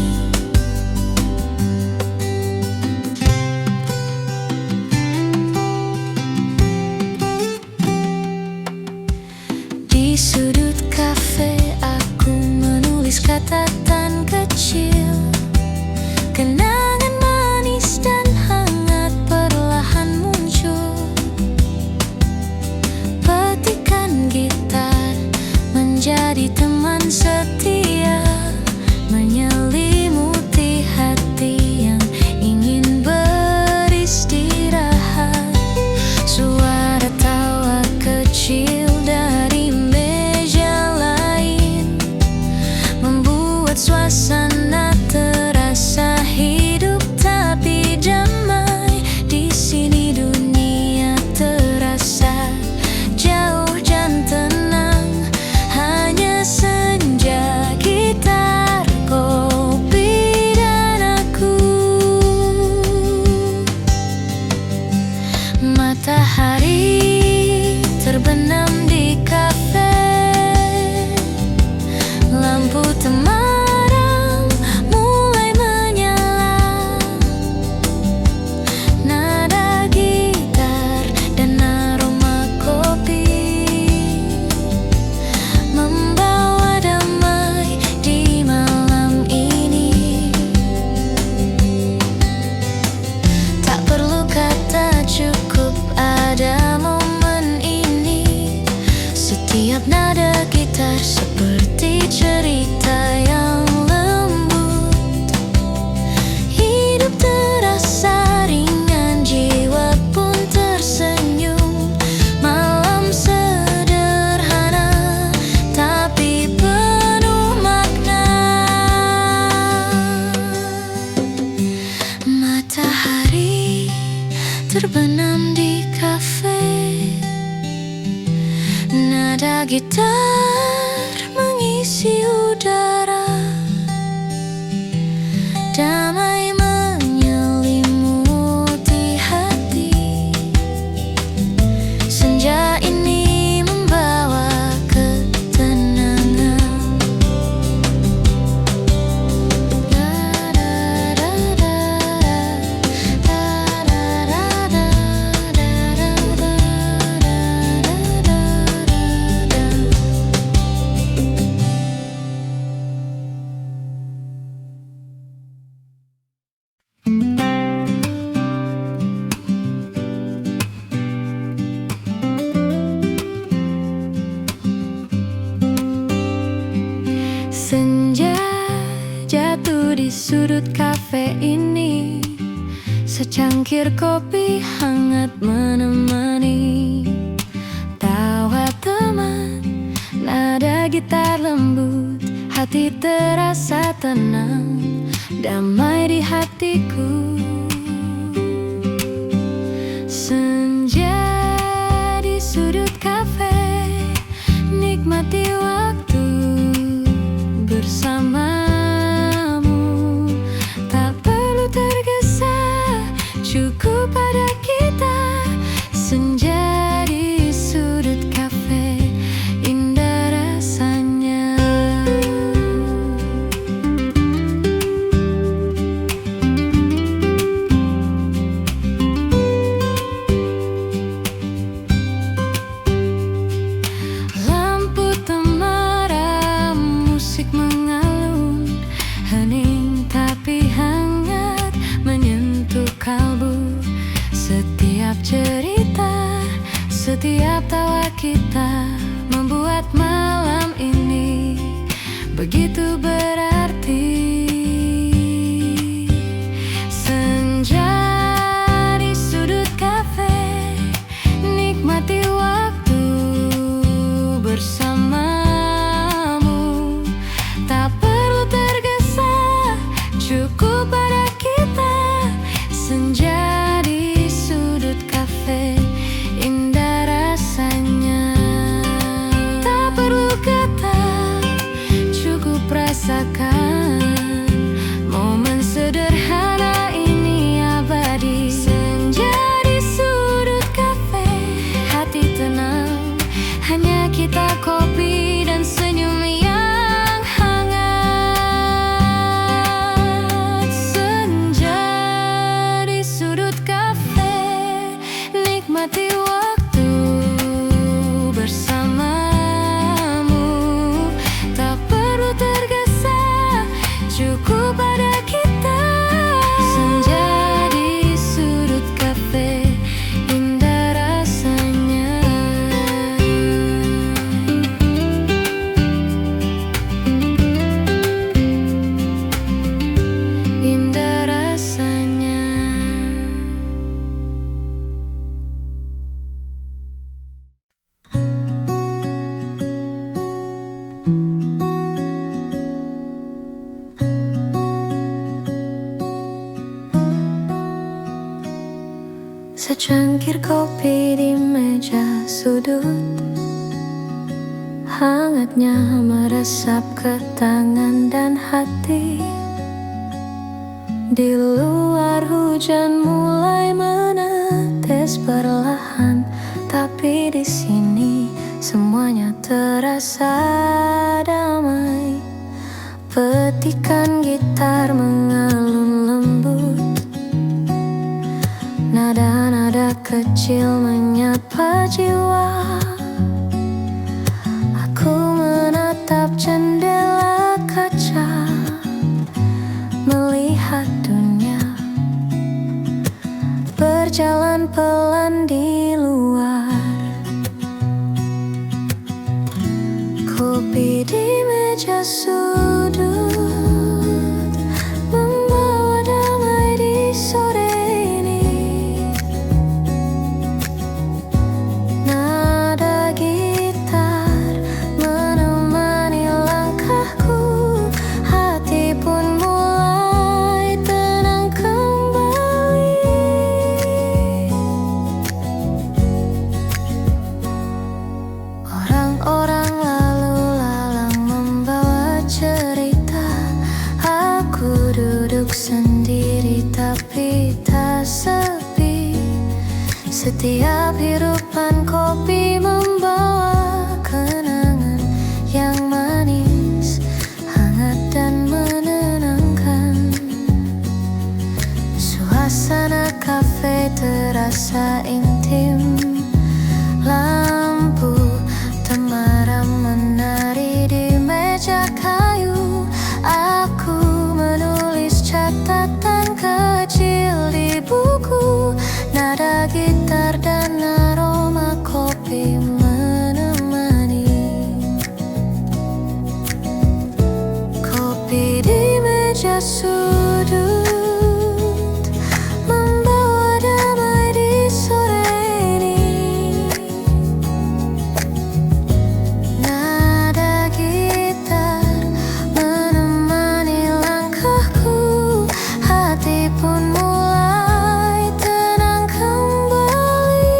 Di sudut kafe aku menulis catatan kecil. Kenangan manis dan hangat perlahan muncul. Petikan gitar menjadi teman setia, menyelimuti hati yang ingin beristirahat. Suara tawa kecil dari meja lain membuat suasana terasa hidup tapi damai. Di sini dunia terasa jauh dan tenang. Hanya senja, gitar, kopi, dan aku. Matahari terbenam di kafe, lampu temaram mulai menyala. Nada gitar dan aroma kopi membawa damai di malam ini. Tak perlu kata, cukup ada momen ini. Setiap nada gitar seperti cerita yang lembut. Hidup terasa ringan, jiwa pun tersenyum. Malam sederhana tapi penuh makna. Matahari terbenam di kafe, nada gitar mengisi udara. Damai menyelimuti hati. Senja ini membawa ketenangan. Senja jatuh di sudut kafe ini. Secangkir kopi hangat menemani. Tawa teman, nada gitar lembut. Hati terasa tenang, damai di hatiku. Senja di sudut kafe, nikmati waktu bersamamu. Tak perlu tergesa, cukup ada kita. Senja di sudut kafe, indah rasanya. cerita. Setiap tawa kita membuat malam ini begitu berarti. Senja di sudut kafe, nikmati waktu bersamamu. Tak perlu tergesa, cukup pada kita. Senja di sudut kafe, indah rasanya. Tak perlu kata, cukup rasakan. Momen sederhana ini abadi. Senja di sudut kafe, hati tenang, hanya kita, kopi dan senyum yang hangat. Senja di sudut kafe, nikmati waktu bersamamu. Tak perlu tergesa, cukup pada kita. Senja di sudut kafe, indah rasanya. Indah rasanya. Secangkir kopi di meja sudut, hangatnya meresap ke tangan dan hati. Di luar hujan mulai menetes perlahan, tapi di sini semuanya terasa damai. Petikan gitar mengalun lembut, nada-nada kecil menyapa jiwa. Aku menatap jendela kaca, melihat dunia berjalan pelan di luar. Kopi di meja sudut membawa damai di sore ini. Nada gitar menemani langkahku, hati pun mulai tenang kembali. Orang-orang lalu lalang membawa cerita. Aku duduk sendiri tapi tak sepi. Setiap hirupan kopi membawa kenangan yang manis, hangat dan menenangkan. Suasana kafe terasa intim. Lampu temaram menari di meja kayu. Aku menulis catatan kecil di buku. Nada gitar dan aroma kopi menemani. Kopi di meja sudut membawa damai di sore ini. Nada gitar menemani langkahku, hati pun mulai tenang kembali.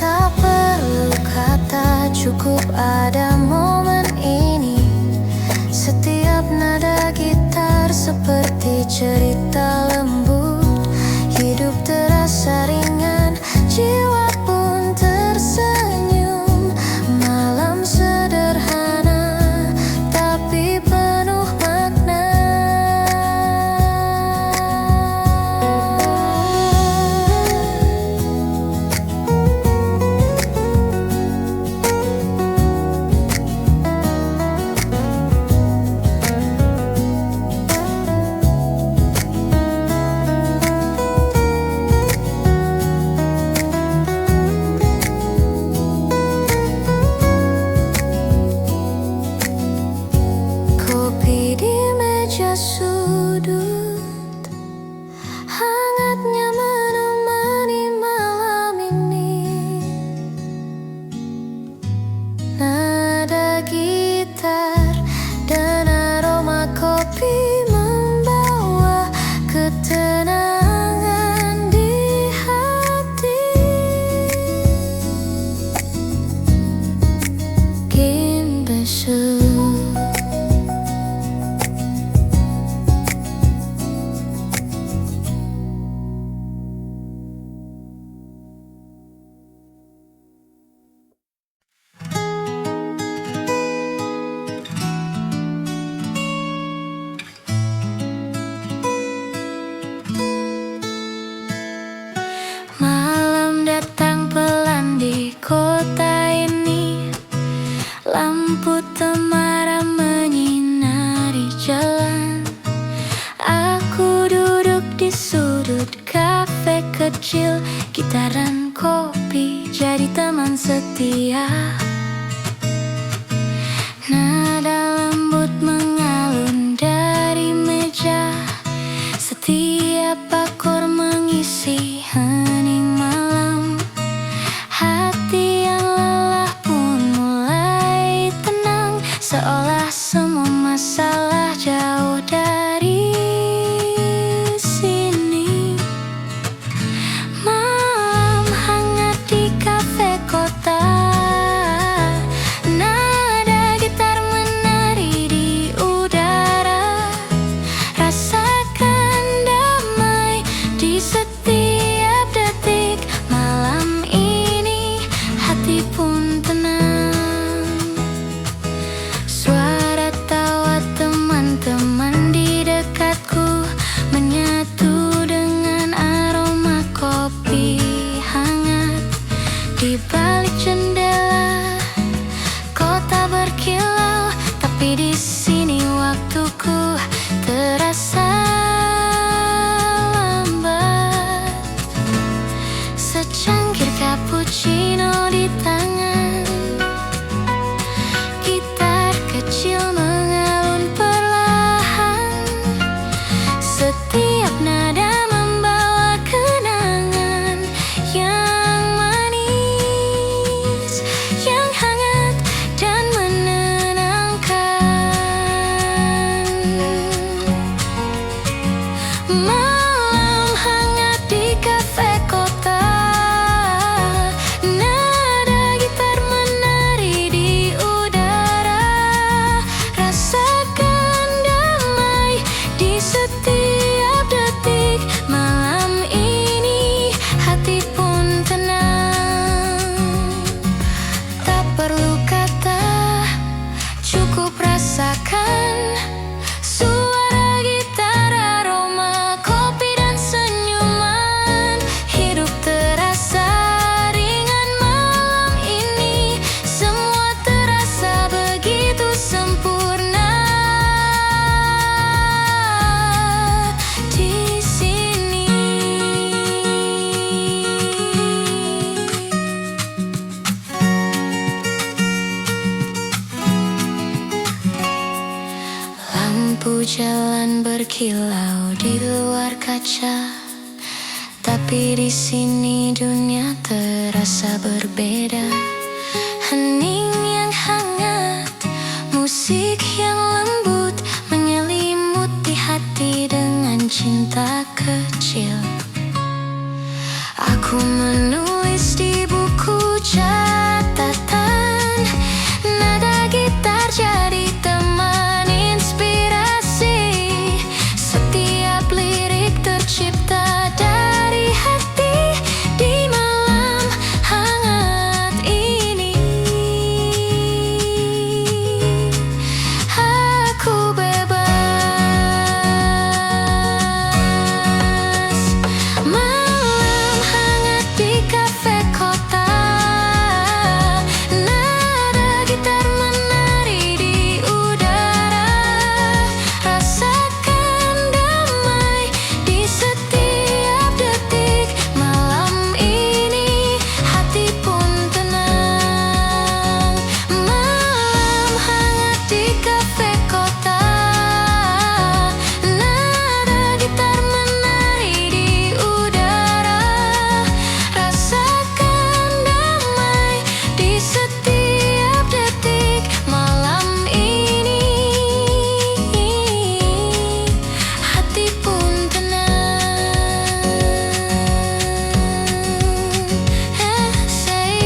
Tak perlu kata, cukup ada momen ini. Setiap nada gitar seperti cerita lembut. Hidup terasa ringan, jiwa pun tersenyum. Malam sederhana tapi penuh makna. jalan. Aku duduk di sudut kafe kecil, gitaran kopi jadi teman setia. Nada lembut mengalun dari meja, setiap akor mengisi hening malam. Hati yang lelah pun mulai tenang, seolah semua masalah jauh dari sini. Malam hangat di kafe kota, nada gitar menari di udara. Rasakan damai di setiap detik. Malam ini hati pun tenang. Suara tawa teman-teman di dekatku menyatu dengan aroma kopi hangat. Di balik jendela kota berkilau, tapi di sini waktuku terasa lambat. Secangkir cappuccino di tangan, gitar kecil mengalun perlahan. Setiap nada membawa kenangan yang manis, yang hangat dan menenangkan. Malam hangat di kafe kota, nada gitar menari di udara. Rasakan damai di setiap detik. Malam ini hati pun tenang. Tak perlu kata, cukup rasakan suara gitar, aroma kopi dan senyuman. Hidup terasa ringan malam ini, semua terasa begitu sempurna di sini. Lampu jalan berkilau di luar kaca, tapi di sini dunia terasa berbeda. Hening yang hangat, musik yang lembut menyelimuti hati dengan cinta kecil. Aku menulis di buku catatan, nada gitar jadi teman inspirasi. Setiap lirik tercipta dari hati di malam hangat ini. Aku bebas. Malam hangat di kafe kota, nada gitar menari di udara. Rasakan damai di setiap detik. Malam ini hati pun tenang. Malam hangat di kafe kota, nada gitar menari di udara. Rasakan damai di setiap detik. Malam ini hati pun tenang. Say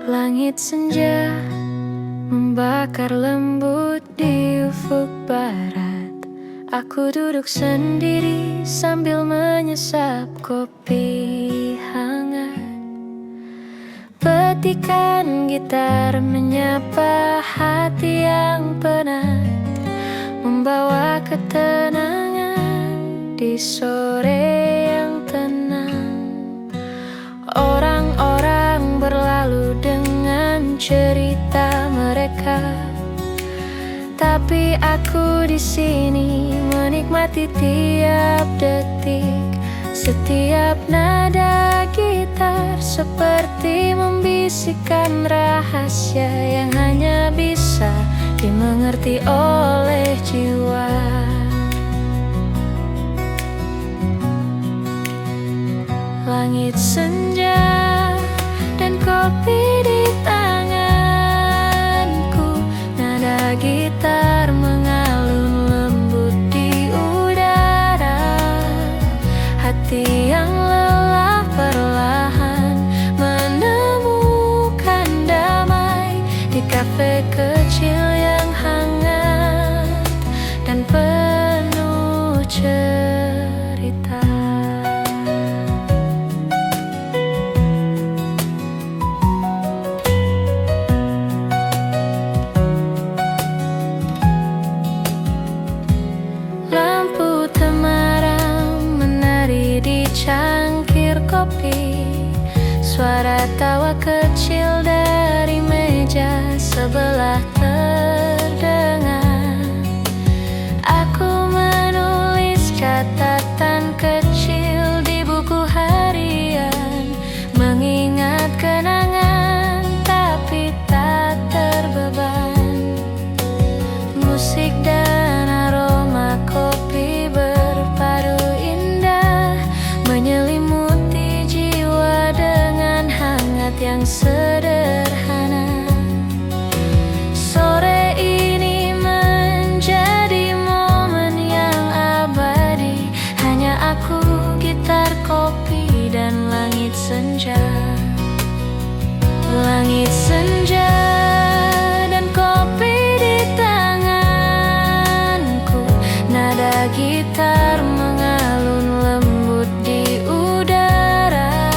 langit senja membakar lembut di ufuk barat. Aku duduk sendiri sambil menyesap kopi hangat. matikan gitar, menyapa hati yang penat, membawa ketenangan di sore yang tenang. Orang-orang berlalu dengan cerita mereka, tapi aku di sini menikmati tiap detik. Setiap nada gitar seperti membisikkan rahasia yang hanya bisa dimengerti oleh jiwa. Langit senja dan kopi di tanganku, nada gitar mengalun lembut di udara. Hati yang lelah perlahan menemukan damai di kafe kecil yang hangat dan penuh cerita. Lampu temaram menari di cangkir kopi, suara tawa kecil dari meja sebelah terdengar. Aku menulis catatan kecil di buku harian, mengingat kenangan tapi tak terbeban. Musik dan aroma kopi berpadu indah, menyelimuti jiwa dengan hangat yang sederhana. Sore ini menjadi momen yang abadi, hanya aku, gitar, kopi, dan langit senja. Langit senja dan kopi di tanganku, nada gitar mengalun lembut di udara.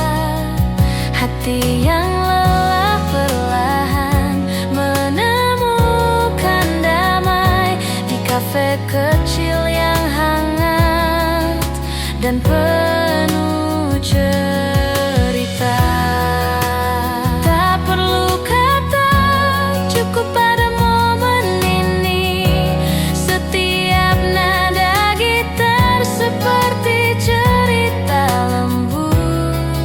Hati yang lelah perlahan menemukan damai di kafe kecil yang hangat dan penuh cerita. Tak perlu kata, cukup pada momen ini. Setiap nada gitar seperti cerita lembut,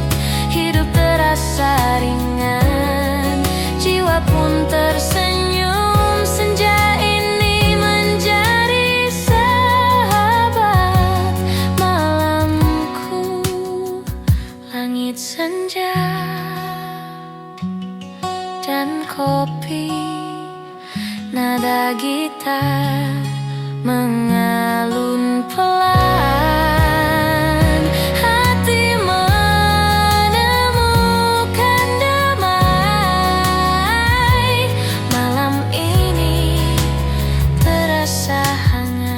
hidup terasa ringan, jiwa pun tersenyum. Senja ini menjadi sahabat malamku. Langit senja dan kopi, nada gitar mengalun pelan. Hati menemukan damai, malam ini terasa hangat.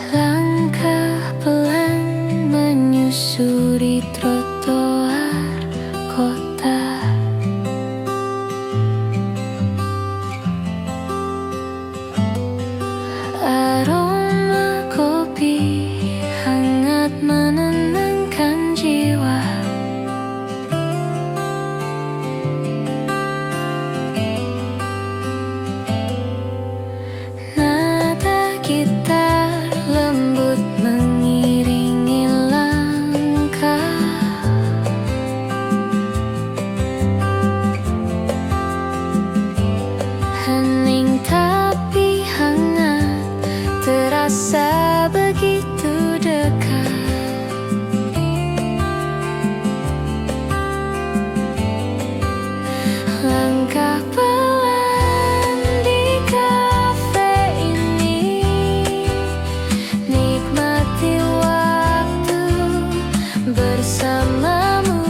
Langkah pelan menyusuri trotoar kota. Aroma kopi hangat menenangkan jiwa. Nada gitar lembut mengiringi langkah. Langkah pelan di kafe ini, nikmati waktu bersamamu.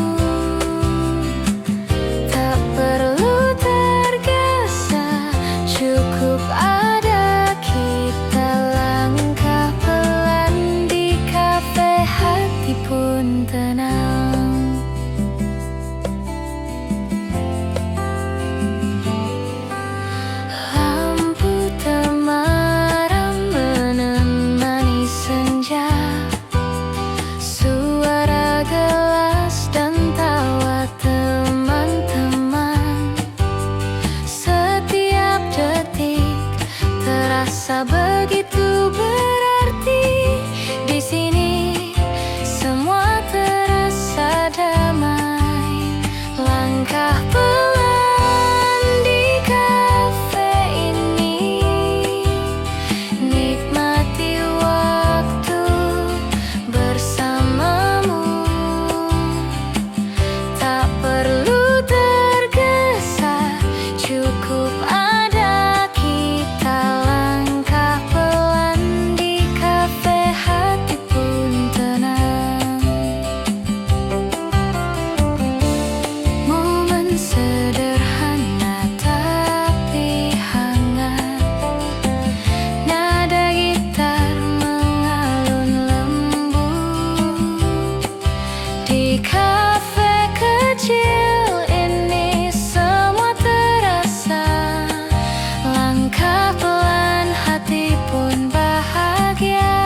Tak perlu tergesa, cukup ada kita. Langkah pelan di kafe, hati pun tenang. Lampu temaram menemani senja, suara gelas dan tawa teman-teman. Setiap detik terasa begitu berarti. Di sini semua terasa damai. Langkah pelan di kafe ini, nikmati waktu bersamamu. Tak perlu tergesa, cukup ada kita. Langkah pelan di kafe, hati pun tenang. Momen sederhana tapi hangat, nada gitar mengalun lembut. Di kafe kecil ini semua terasa. Langkah pelan, hati pun bahagia.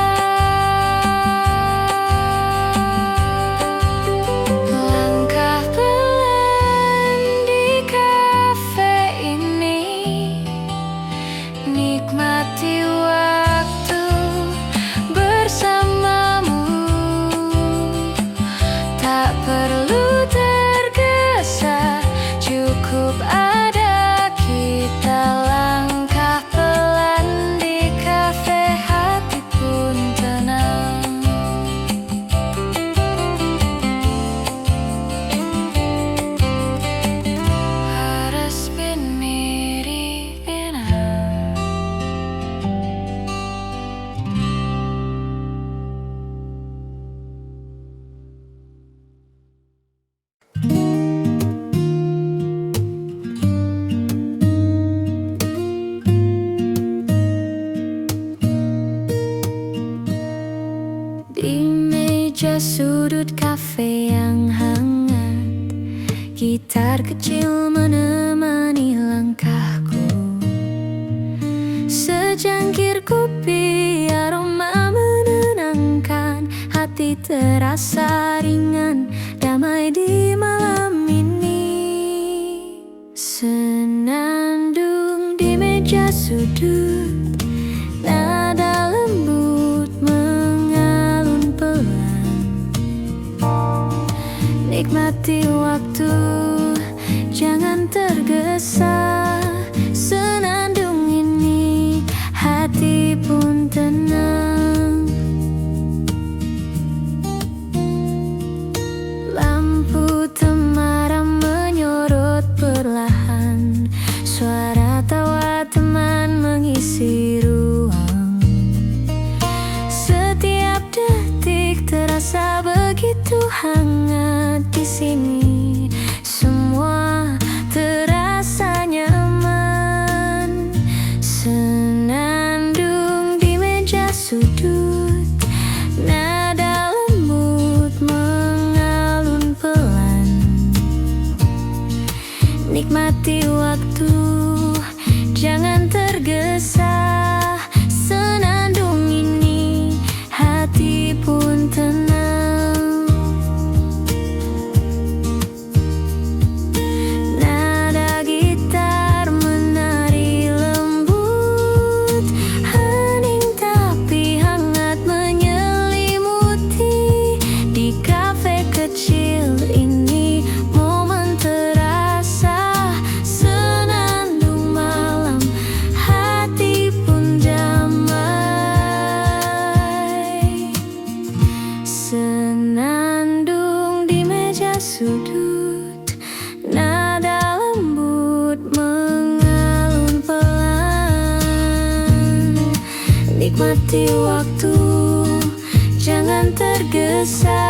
Langkah pelan di kafe ini, nikmati waktu bersamamu. Tak perlu tergesa, cukup ada kita. Langkah pelan di kafe, hati pun tenang. Harus bin mirip enak. Di meja sudut kafe yang hangat, gitar kecil menemani langkahku. Secangkir kopi, aroma menenangkan. Hati terasa ringan, damai di malam ini. Senandung di meja sudut, nada lembut mengalun pelan. Nikmati waktu, jangan tergesa. Senandung ini, hati pun tenang. Lampu temaram menyorot perlahan, suara tawa teman mengisi ruang. Setiap detik terasa begitu hangat. Di sini semua terasa nyaman. Senandung di meja sudut, nada lembut mengalun pelan. Nikmati waktu, jangan tergesa. Senandung ini, hati pun tenang. Nada gitar menari lembut, hening tapi hangat menyelimuti. Di kafe kecil ini, momen terasa. Senandung malam, hati pun damai. Senandung di meja sudut, nada lembut Nikmati waktu, jangan tergesa.